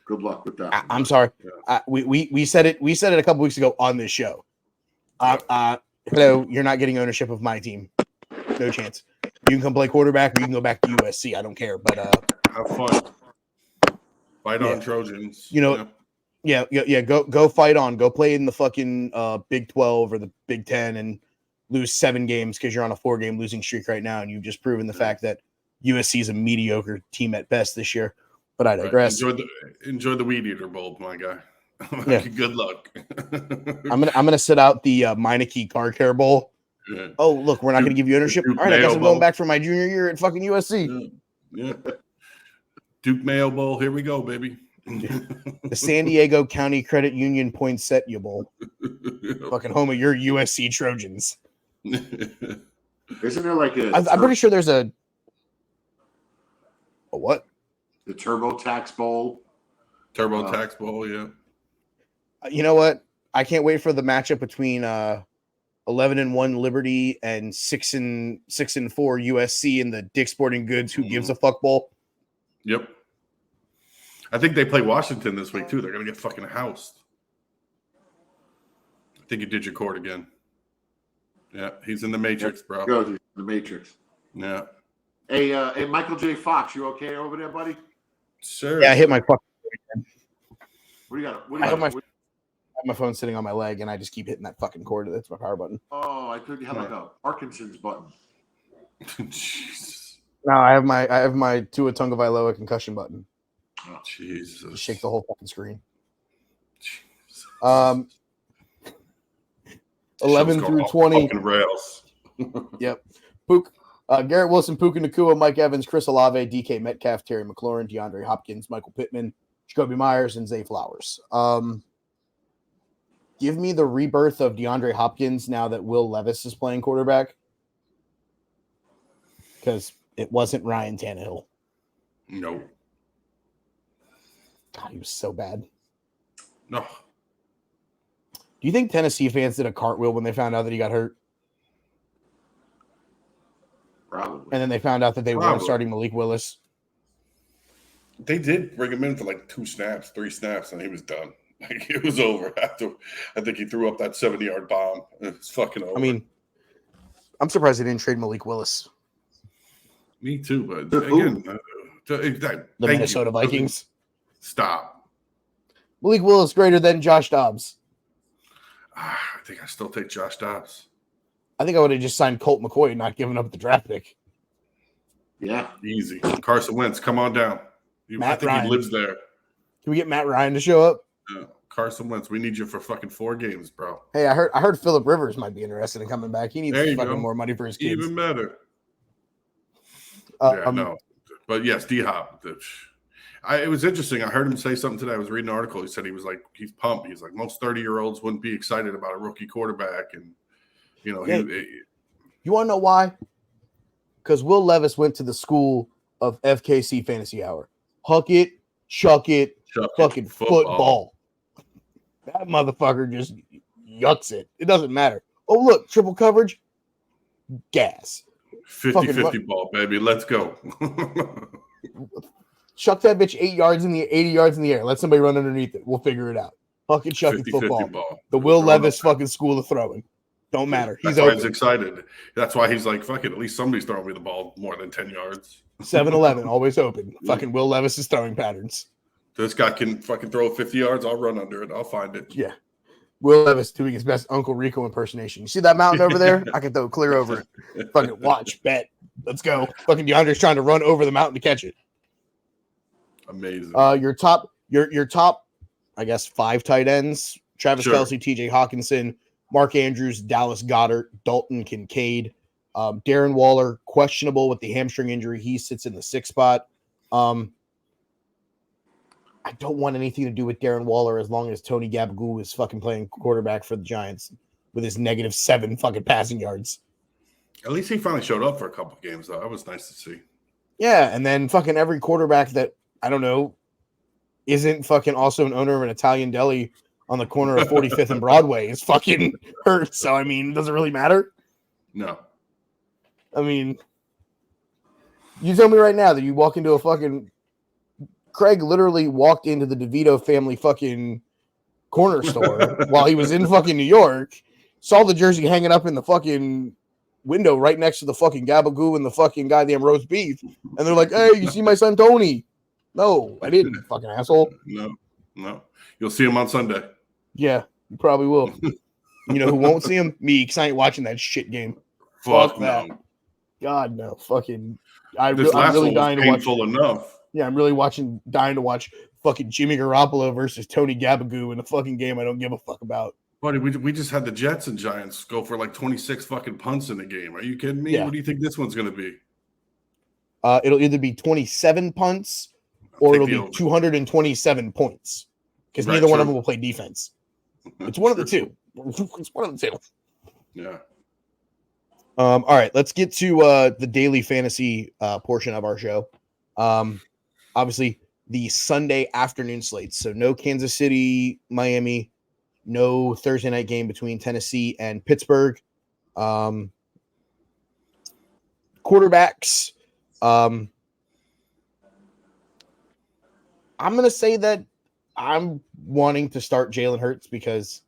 Good luck with that. I'm sorry. Yeah. We said it a couple weeks ago on this show. Hello, you're not getting ownership of my team. No chance. You can come play quarterback or you can go back to USC. I don't care. But have fun. Fight on, Trojans. You know, yeah. Go fight on. Go play in the fucking Big 12 or the Big 10 and lose 7 games because you're on a 4-game losing streak right now, and you've just proven the fact that USC is a mediocre team at best this year. But I digress. Enjoy the Weed Eater Bowl, my guy. Yeah. Good luck. I'm gonna sit out the Meineke Car Care Bowl. Yeah. Oh, look, we're not gonna give you ownership. All right, I guess I'm going back for my junior year at fucking USC. Yeah. Duke Mayo Bowl. Here we go, baby. The San Diego County Credit Union Poinsettia Bowl. Fucking home of your USC Trojans. Isn't there like a? I'm pretty sure there's a what? The TurboTax Bowl. TurboTax Bowl, yeah. You know what? I can't wait for the matchup between 11-1 Liberty and 6-4 USC in the Dick's Sporting Goods Who Gives a Fuck Bowl. Yep. I think they play Washington this week too. They're gonna get fucking housed. I think you did your cord again. Yeah, he's in the Matrix, bro. Go to the Matrix. Yeah. Hey, Michael J. Fox, you okay over there, buddy? Sure. Yeah, I hit my fucking. What do you got? I have my phone sitting on my leg, and I just keep hitting that fucking cord. That's my power button. Oh, I thought you had like a Parkinson's button. Jesus. No, I have my Tua Tagovailoa concussion button. Oh, Jesus. Just shake the whole fucking screen. Jesus. 11 through 20. Rails. Yep. Garrett Wilson, Puka Nacua, Mike Evans, Chris Olave, DK Metcalf, Terry McLaurin, DeAndre Hopkins, Michael Pittman, Jacoby Myers, and Zay Flowers. Give me the rebirth of DeAndre Hopkins now that Will Levis is playing quarterback. Because it wasn't Ryan Tannehill. No. God, he was so bad. No. Do you think Tennessee fans did a cartwheel when they found out that he got hurt? Probably. And then they found out that they weren't starting Malik Willis. They did bring him in for like 3 snaps, and he was done. Like, it was over after. I think he threw up that 70-yard bomb. It's fucking over. I mean, I'm surprised they didn't trade Malik Willis. Me too, but again, the Minnesota Vikings. Stop. Malik Willis greater than Josh Dobbs. I think I still take Josh Dobbs. I think I would have just signed Colt McCoy, not giving up the draft pick. Yeah, easy. Carson Wentz, come on down. I think Ryan. He lives there. Can we get Matt Ryan to show up? Yeah. Carson Wentz, we need you for fucking 4 games, bro. Hey, I heard Phillip Rivers might be interested in coming back. He needs fucking more money for his kids. Even better. No. But yes, D-Hop. It was interesting. I heard him say something today. I was reading an article. He said he's pumped. He's like, most 30-year-olds wouldn't be excited about a rookie quarterback. And, you know, you want to know why? Because Will Levis went to the school of FKC Fantasy Hour. Huck it, chuck it, fucking football. That motherfucker just yucks it. It doesn't matter. Oh, look, triple coverage. Gas. 50-50 ball, baby. Let's go. Chuck that bitch 80 yards in the air. Let somebody run underneath it. We'll figure it out. Fucking chuck it football. Ball. The Will Levis fucking school of throwing. Don't matter. That's why he's excited. That's why he's like, fuck it. At least somebody's throwing me the ball more than 10 yards. 7-11, always open. Fucking Will Levis's throwing patterns. This guy can fucking throw 50 yards. I'll run under it. I'll find it. Yeah. Will Levis doing his best Uncle Rico impersonation. You see that mountain over there? I can throw it clear over it. Fucking watch, bet. Let's go. Fucking DeAndre's trying to run over the mountain to catch it. Amazing. Your top, I guess, 5 tight ends: Travis Kelce, T.J. Hawkinson, Mark Andrews, Dallas Goedert, Dalton Kincaid, Darren Waller, questionable with the hamstring injury. He sits in the 6th spot. I don't want anything to do with Darren Waller as long as Tony Gabagool is fucking playing quarterback for the Giants with his -7 fucking passing yards. At least he finally showed up for a couple of games, though. That was nice to see. Yeah, and then fucking every quarterback that, I don't know, isn't fucking also an owner of an Italian deli on the corner of 45th and Broadway is fucking hurt. So, I mean, does it really matter? No. I mean, you tell me right now that you walk into a fucking... Craig literally walked into the DeVito family fucking corner store while he was in fucking New York, saw the jersey hanging up in the fucking window right next to the fucking Gabagoo and the fucking goddamn roast beef. And they're like, hey, you see my son Tony? No, I didn't, fucking asshole. No. You'll see him on Sunday. Yeah, you probably will. You know who won't see him? Me, because I ain't watching that shit game. Fuck that. no. God, no. Fucking... I'm really dying to watch. Painful enough. Yeah, I'm really dying to watch fucking Jimmy Garoppolo versus Tony Gabagoo in a fucking game I don't give a fuck about. Buddy, we just had the Jets and Giants go for like 26 fucking punts in the game. Are you kidding me? Yeah. What do you think this one's going to be? It'll either be 27 punts or it'll be 227 points because neither one of them will play defense. It's one of the two. It's one of the two. Yeah. All right, let's get to the daily fantasy portion of our show. Obviously, the Sunday afternoon slates. So no Kansas City, Miami, no Thursday night game between Tennessee and Pittsburgh. Quarterbacks. I'm going to say that I'm wanting to start Jalen Hurts because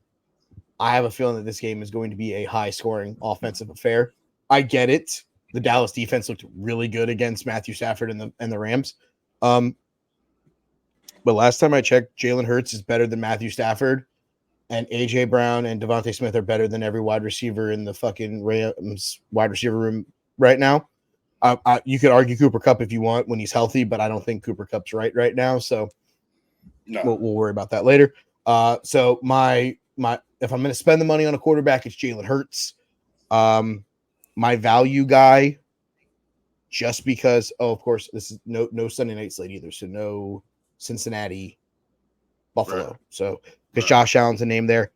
I have a feeling that this game is going to be a high-scoring offensive affair. I get it. The Dallas defense looked really good against Matthew Stafford and the Rams. But last time I checked, Jalen Hurts is better than Matthew Stafford, and A.J. Brown and Devontae Smith are better than every wide receiver in the fucking Rams wide receiver room right now. You could argue Cooper Kupp if you want when he's healthy, but I don't think Cooper Kupp's right now. So we'll worry about that later. So my if I'm going to spend the money on a quarterback, it's Jalen Hurts. My value guy, just because, of course, this is no Sunday night slate either, so no Cincinnati, Buffalo. Right. So because Josh Allen's a name there,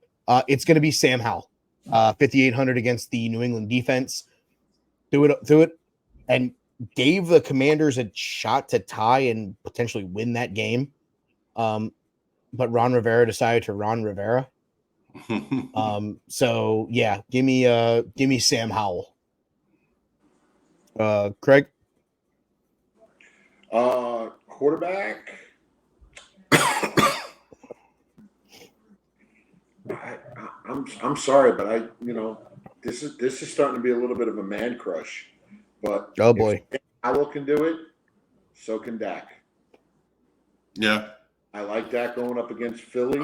it's going to be Sam Howell, 5,800 against the New England defense. Do it, and gave the Commanders a shot to tie and potentially win that game. But Ron Rivera decided to Ron Rivera. So yeah, give me Sam Howell. Craig? Quarterback. I'm sorry, but this is starting to be a little bit of a man crush. But oh boy, if Howell can do it, so can Dak. Yeah, I like Dak going up against Philly.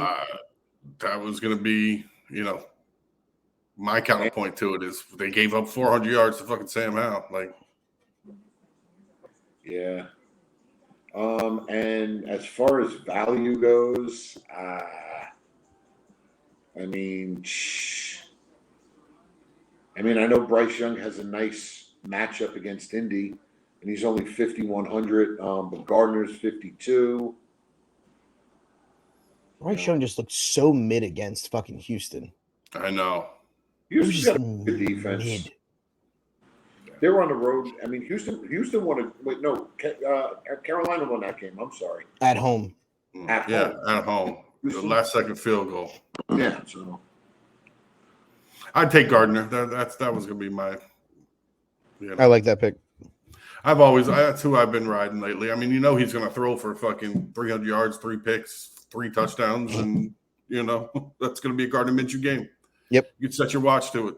That was going to be, my counterpoint to it is they gave up 400 yards to fucking Sam Howell. Like, yeah. And as far as value goes, I know Bryce Young has a nice matchup against Indy, and he's only 5,100, but Gardner's 52. Bryce Young just looked so mid against fucking Houston. I know. Houston's got a good defense. Mid. They were on the road. I mean, Houston won Carolina won that game. I'm sorry. At home. At home. The last second field goal. Yeah. So I'd take Gardner. That was going to be my. I like that pick. That's who I've been riding lately. I mean, he's going to throw for fucking 300 yards, 3 picks, 3 touchdowns, and that's going to be a Gardner Minshew game. Yep. You can set your watch to it.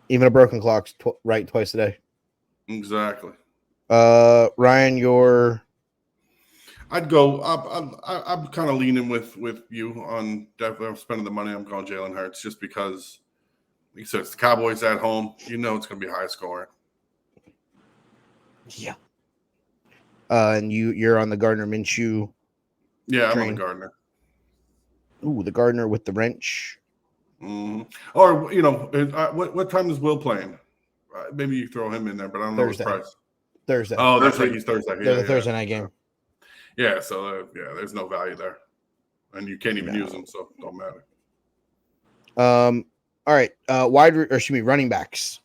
Even a broken clock's right twice a day. Exactly. Ryan, I'd go. I'm kind of leaning with you on definitely spending the money. I'm going Jalen Hurts just because, like you said, it's the Cowboys at home. You know it's going to be high scoring. Yeah. And you're on the Gardner Minshew. Yeah, train. I'm on the Gardner. Ooh, the Gardner with the wrench. Mm-hmm. Or what time is Will playing? Maybe you throw him in there, but I don't know his price. Thursday. Oh, that's right. He's Thursday. They're the Thursday night game. Yeah, so there's no value there, and you can't even use them, so it don't matter. All right. Running backs.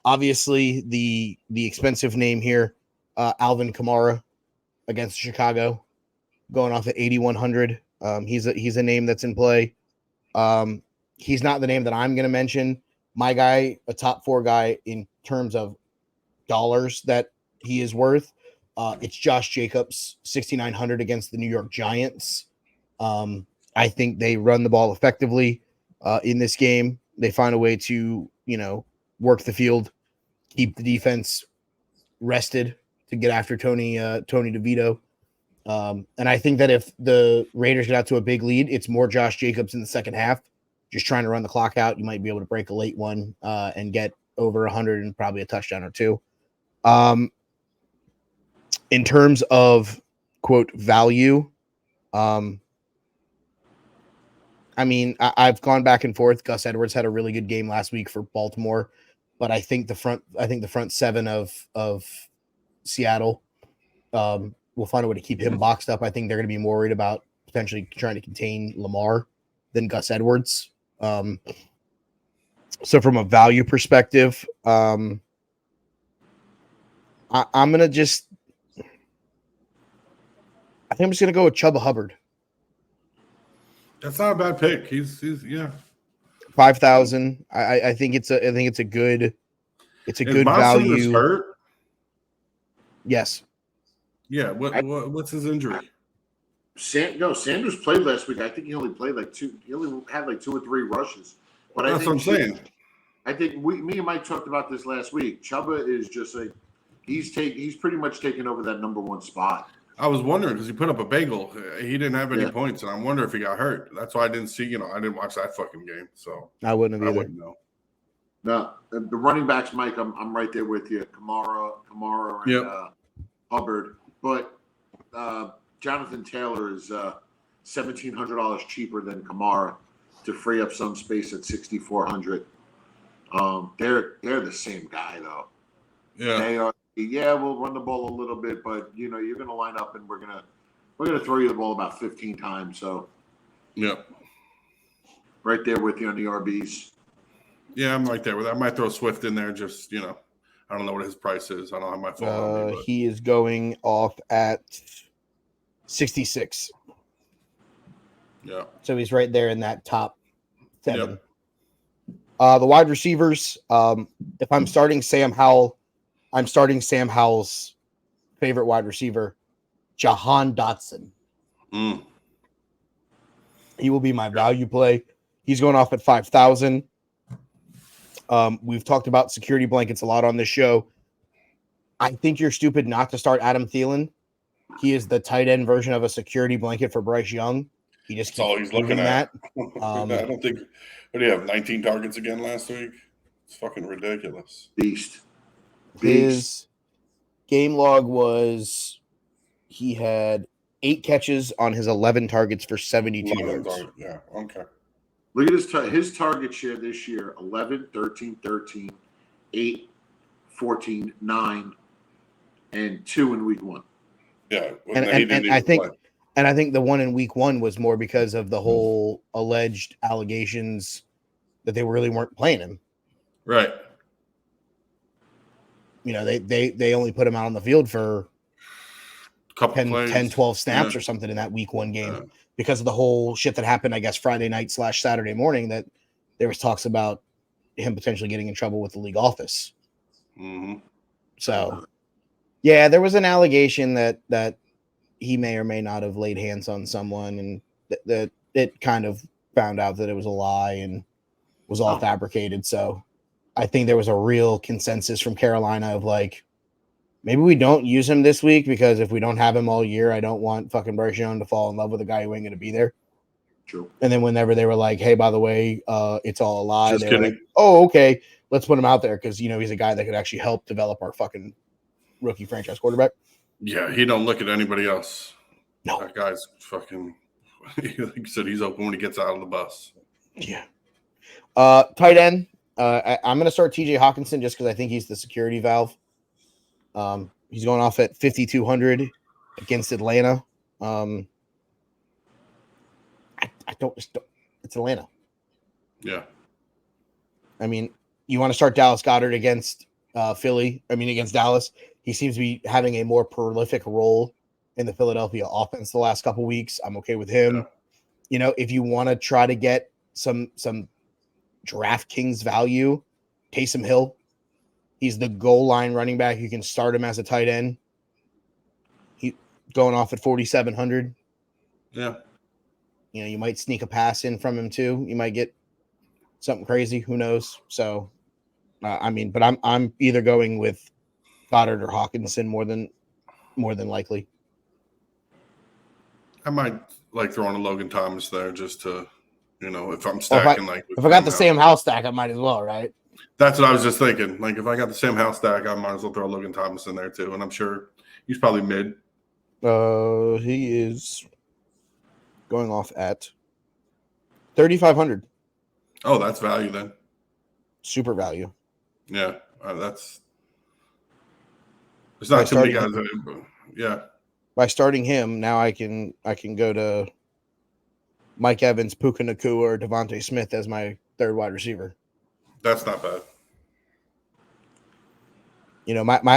Obviously the expensive name here, Alvin Kamara against Chicago, going off at 8,100. He's a name that's in play. He's not the name that I'm going to mention. My guy, a top 4 guy in terms of dollars that he is worth. It's Josh Jacobs, 6,900 against the New York Giants. I think they run the ball effectively in this game. They find a way to, work the field, keep the defense rested to get after Tony DeVito. And I think that if the Raiders get out to a big lead, it's more Josh Jacobs in the second half, just trying to run the clock out. You might be able to break a late one and get over 100 and probably a touchdown or two. In terms of, quote, value, I've gone back and forth. Gus Edwards had a really good game last week for Baltimore, but I think the front 7 of Seattle will find a way to keep him boxed up. I think they're going to be more worried about potentially trying to contain Lamar than Gus Edwards. So from a value perspective, I'm going to just go with Chuba Hubbard. That's not a bad pick. He's 5,000. I think it's a good value. Hurt? Yes. Yeah. What's his injury? Sanders played last week. I think he only played like 2. He only had like 2 or 3 rushes. But that's what I'm saying. I think me and Mike talked about this last week. Chuba is just like he's pretty much taken over that number 1 spot. I was wondering because he put up a bagel. He didn't have any points, and I'm wondering if he got hurt. That's why I didn't see. I didn't watch that fucking game, so I wouldn't have either. Know. No, the running backs, Mike. I'm right there with you. Kamara, and Hubbard, but Jonathan Taylor is $1,700 cheaper than Kamara to free up some space at 6,400. They're the same guy though. Yeah, they are. Yeah, we'll run the ball a little bit, but you're going to line up and we're going to throw you the ball about 15 times. So, right there with you on the RBs. Yeah, I'm right there with that. I might throw Swift in there. Just I don't know what his price is. I don't have my phone on me. But. He is going off at 66. Yeah. So he's right there in that top 7. Yep. The wide receivers. If I'm starting Sam Howell. I'm starting Sam Howell's favorite wide receiver, Jahan Dotson. He will be my value play. He's going off at 5,000. We've talked about security blankets a lot on this show. I think you're stupid not to start Adam Thielen. He is the tight end version of a security blanket for Bryce Young. He just That's all he's looking at. I don't think. What do you have? 19 targets again last week? It's fucking ridiculous. Beast. His game log was he had 8 catches on his 11 targets for 72 yards. Yeah, okay. Look at his target share this year: 11, 13, 13, 8, 14, 9, and 2 in week 1. Yeah, and I think the one in week 1 was more because of the whole alleged allegations that they really weren't playing him. Right. They only put him out on the field for couple 10, 12 snaps or something in that week 1 game because of the whole shit that happened, I guess, Friday night / Saturday morning, that there was talks about him potentially getting in trouble with the league office. Mm-hmm. So, yeah, there was an allegation that he may or may not have laid hands on someone, and that it kind of found out that it was a lie and was all fabricated. So I think there was a real consensus from Carolina of like, Maybe we don't use him this week because if we don't have him all year, I don't want fucking Bryce Young to fall in love with a guy who ain't going to be there. True. And then whenever they were like, hey, by the way, it's all a lie. Just they were kidding. like, oh, okay, let's put him out there because, he's a guy that could actually help develop our fucking rookie franchise quarterback. Yeah, he don't look at anybody else. No. That guy's fucking, like you said, he's open when he gets out of the bus. Yeah. Tight end. I'm going to start TJ Hawkinson just because I think he's the security valve. He's going off at 5,200 against Atlanta. I don't. It's Atlanta. Yeah. I mean, you want to start Dallas Goedert against against Dallas. He seems to be having a more prolific role in the Philadelphia offense the last couple weeks. I'm okay with him. Yeah. If you want to try to get some DraftKings value, Taysom Hill. He's the goal line running back. You can start him as a tight end. He going off at 4,700. Yeah. You might sneak a pass in from him too. You might get something crazy. Who knows? So, but I'm either going with Goddard or Hawkinson more than likely. I might like throwing a Logan Thomas there just to, if I'm stacking if I got the Sam Howell stack, I might as well, right? That's what I was just thinking. Like if I got the Sam Howell stack, I might as well throw Logan Thomas in there too. And I'm sure he's probably mid. He is going off at 3,500. Oh, that's value then. Super value. Yeah, it's not too many guys. Yeah. By starting him, now I can go to Mike Evans, Puka Nacua, or Devontae Smith as my third wide receiver. That's not bad.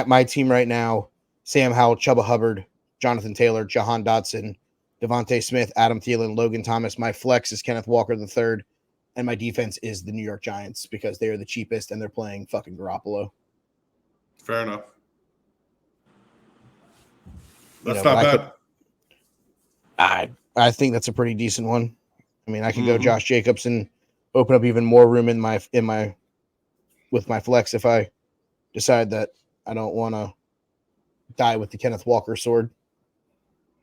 My team right now, Sam Howell, Chuba Hubbard, Jonathan Taylor, Jahan Dotson, Devontae Smith, Adam Thielen, Logan Thomas. My flex is Kenneth Walker III, and my defense is the New York Giants because they are the cheapest and they're playing fucking Garoppolo. Fair enough. That's not bad. I think that's a pretty decent one. I mean, I could go Josh Jacobs and open up even more room with my flex if I decide that I don't want to die with the Kenneth Walker sword.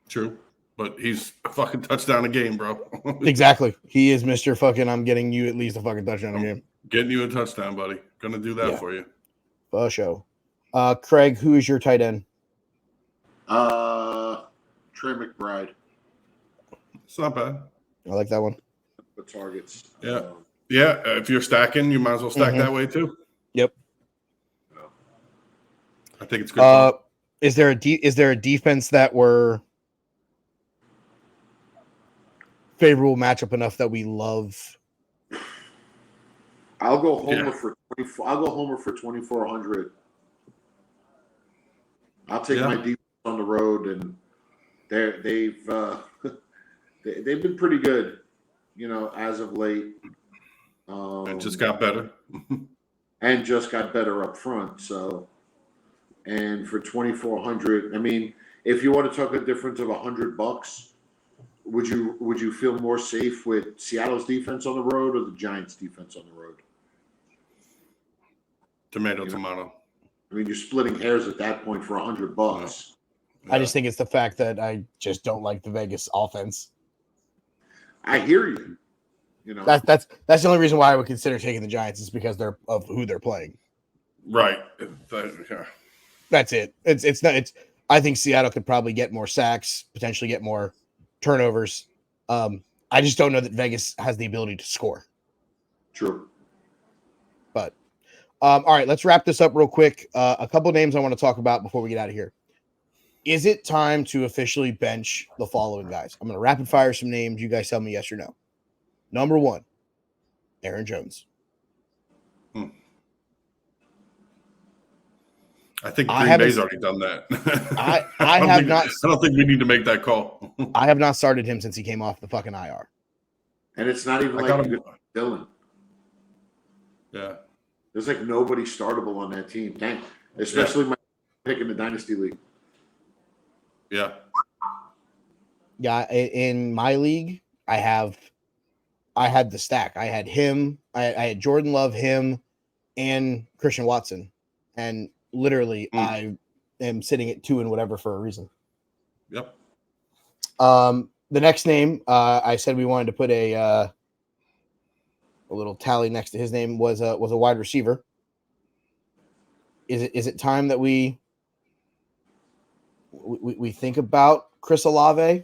True, but he's a fucking touchdown a game, bro. Exactly. He is Mr. fucking I'm getting you at least a fucking touchdown a game. Getting you a touchdown, buddy. Gonna do that for you. For sure. Craig, who is your tight end? Trey McBride. It's not bad. I like that one. The targets. Yeah. If you're stacking, you might as well stack that way too. Yep. I think it's good. Is there a defense that were favorable matchup enough that we love? I'll go Homer for 24. I'll go Homer for 2,400. I'll take my defense on the road, and they've been pretty good, as of late. It just got better. And just got better up front. So, and for 2,400, I mean, if you want to talk a difference of $100, would you feel more safe with Seattle's defense on the road or the Giants' defense on the road? Tomato. I mean, you're splitting hairs at that point for $100. I just think it's the fact that I just don't like the Vegas offense. I hear you. That's the only reason why I would consider taking the Giants is because of who they're playing. Right. That's it. It's not. I think Seattle could probably get more sacks, potentially get more turnovers. I just don't know that Vegas has the ability to score. True. But all right, let's wrap this up real quick. A couple of names I want to talk about before we get out of here. Is it time to officially bench the following guys? I'm going to rapid fire some names. You guys tell me yes or no. Number 1, Aaron Jones. I think Green Bay's already done that. I don't think we need to make that call. I have not started him since he came off the fucking IR. And it's not even like Dylan. Yeah. There's like nobody startable on that team. Dang. Especially my pick in the Dynasty League. Yeah. Yeah, in my league, I had the stack. I had him. I had Jordan Love, him, and Christian Watson. And literally, I am sitting at 2 and whatever for a reason. Yep. The next name, I said we wanted to put a little tally next to his name was a wide receiver. Is it time that we think about Chris Olave?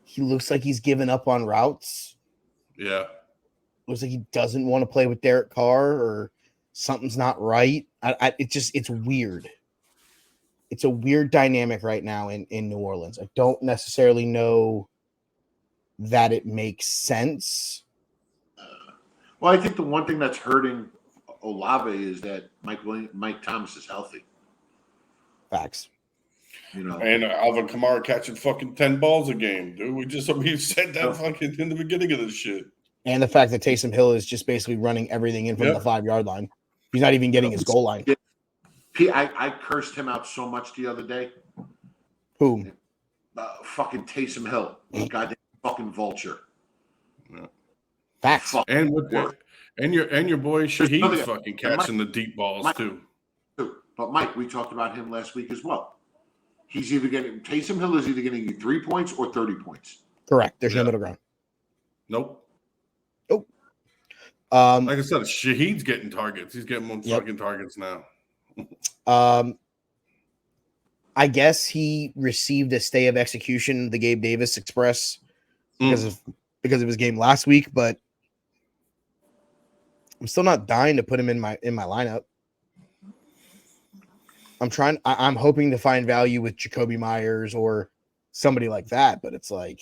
He looks like he's given up on routes. Yeah. Looks like he doesn't want to play with Derek Carr, or something's not right. It's weird. It's a weird dynamic right now in New Orleans. I don't necessarily know that it makes sense. Well, I think the one thing that's hurting Olave is that Mike Thomas is healthy. Facts. You know, and Alvin Kamara catching fucking 10 balls a game, dude. We said that fucking in the beginning of this shit. And the fact that Taysom Hill is just basically running everything in from the 5-yard line. He's not even getting his goal line. I cursed him out so much the other day. Who? Fucking Taysom Hill. Goddamn fucking vulture. Yeah. Facts. And your boy Shaheed's fucking catching the deep balls too. But Mike, we talked about him last week as well. Taysom Hill is either getting you 3 points or 30 points. Correct. There's no middle ground. Nope. Like I said, Shaheed's getting targets. He's getting more fucking targets now. I guess he received a stay of execution, the Gabe Davis Express, because of his game last week, but I'm still not dying to put him in my lineup. I'm hoping to find value with Jacoby Myers or somebody like that, but it's like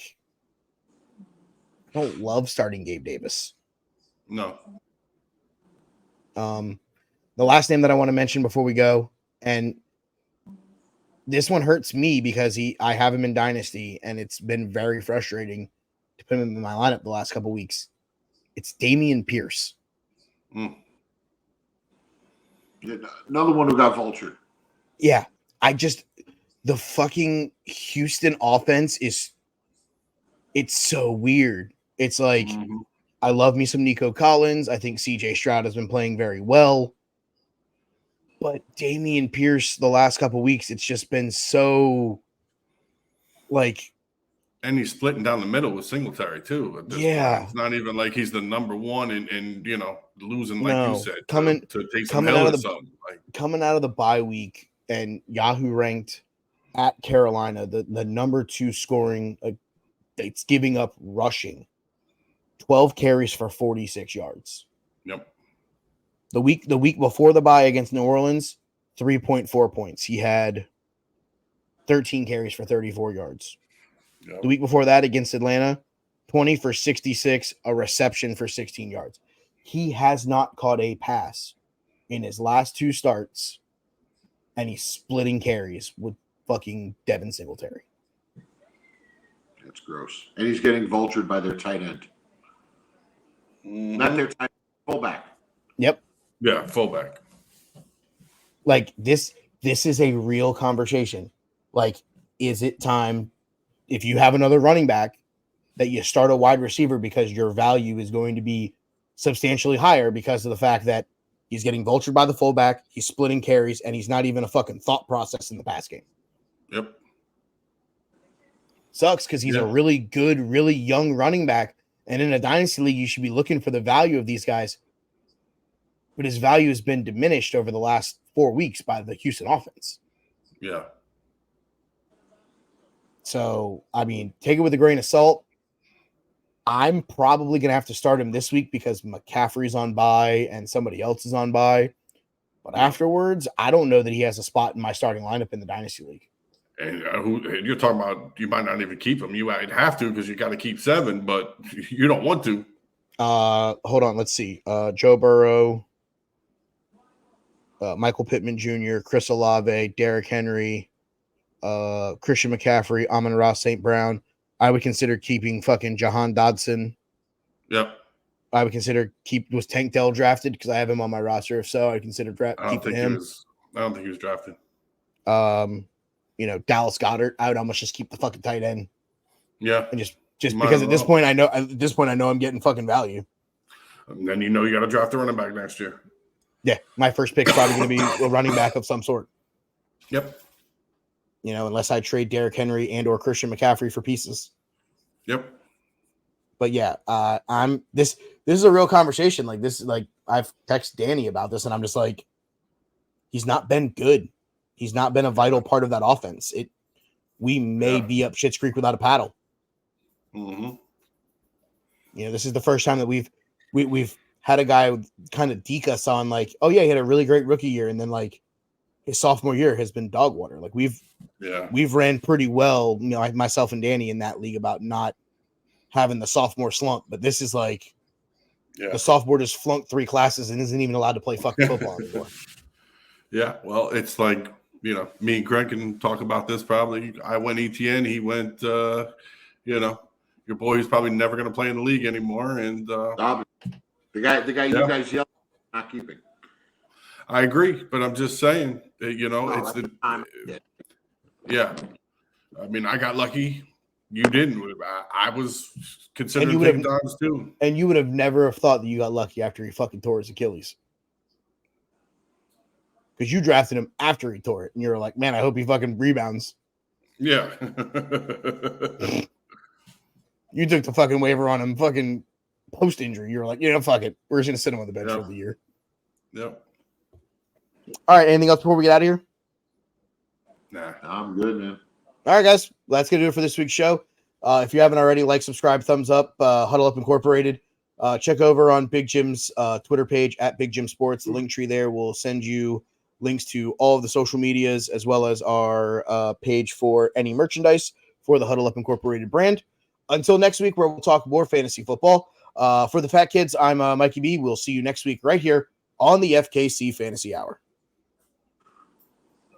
I don't love starting Gabe Davis. No. The last name that I want to mention before we go, and this one hurts me because I have him in Dynasty, and it's been very frustrating to put him in my lineup the last couple weeks. It's Dameon Pierce. Another one who got vultured. Yeah, the fucking Houston offense it's so weird. It's like I love me some Nico Collins. I think CJ Stroud has been playing very well. But Dameon Pierce, the last couple weeks, it's just been so like. And he's splitting down the middle with Singletary too. At this point. It's not even like he's the number one and losing like you said to take some Hill or something. Coming out of the bye week, and Yahoo ranked at Carolina the number 2 scoring. It's giving up rushing. 12 carries for 46 yards. Yep. The week before the bye against New Orleans, 3.4 points. He had 13 carries for 34 yards. Yep. The week before that against Atlanta, 20 for 66, a reception for 16 yards. He has not caught a pass in his last 2 starts, and he's splitting carries with fucking Devin Singletary. That's gross. And he's getting vultured by their tight end. Not their tight end, fullback. Yep. Yeah, fullback. Like this is a real conversation. Like, is it time, if you have another running back, that you start a wide receiver because your value is going to be substantially higher because of the fact that he's getting vultured by the fullback, he's splitting carries, and he's not even a fucking thought process in the pass game. Yep. Sucks because he's a really good, really young running back. And in a dynasty league, you should be looking for the value of these guys. But his value has been diminished over the last 4 weeks by the Houston offense. Yeah. So, I mean, take it with a grain of salt. I'm probably going to have to start him this week because McCaffrey's on bye and somebody else is on bye. But afterwards, I don't know that he has a spot in my starting lineup in the Dynasty League. And you're talking about you might not even keep him. You might have to because you got to keep 7, but you don't want to. Hold on. Let's see. Joe Burrow, Michael Pittman Jr., Chris Olave, Derrick Henry, Christian McCaffrey, Amon-Ra St. Brown. I would consider keeping fucking Jahan Dodson. Yep. I would consider was Tank Dell drafted because I have him on my roster. If so, I'd consider keeping him. I don't think he was drafted. Dallas Goedert. I would almost just keep the fucking tight end. Yeah. And just because at this point I know I'm getting fucking value. And then you got to draft a running back next year. Yeah, my first pick is probably going to be a running back of some sort. Yep. You know, unless I trade Derrick Henry and or Christian McCaffrey for pieces. Yep. But yeah, this is a real conversation. Like this, like I've texted Danny about this, and I'm just like, he's not been good. He's not been a vital part of that offense. We may be up Schitt's Creek without a paddle. Mm-hmm. You know, this is the first time that we've had a guy kind of deke us on like, oh yeah, he had a really great rookie year, and then like his sophomore year has been dog water. Like we've ran pretty well, you know, myself and Danny in that league about not having the sophomore slump, but this is like the sophomore just flunked 3 classes and isn't even allowed to play fucking football anymore. Yeah, well, it's like, you know, me and Greg can talk about this probably. I went ETN, he went, you know, your boy is probably never going to play in the league anymore. And the guy you guys yelled, not keeping. I agree, but I'm just saying, you know, it's the time. Yeah. I mean, I got lucky. You didn't. I was considering taking Dons too. And you would have never have thought that you got lucky after he fucking tore his Achilles. Because you drafted him after he tore it. And you were like, man, I hope he fucking rebounds. Yeah. You took the fucking waiver on him fucking post-injury. You were like, you know, fuck it. We're just going to sit him on the bench for the year. Yep. All right. Anything else before we get out of here? Nah. I'm good, man. All right, guys. That's going to do it for this week's show. If you haven't already, like, subscribe, thumbs up, Huddle Up Incorporated. Check over on Big Jim's Twitter page at Big Jim Sports. The link tree there will send you links to all of the social medias as well as our page for any merchandise for the Huddle Up Incorporated brand. Until next week, where we'll talk more fantasy football. For the fat kids, I'm Mikey B. We'll see you next week right here on the FKC Fantasy Hour.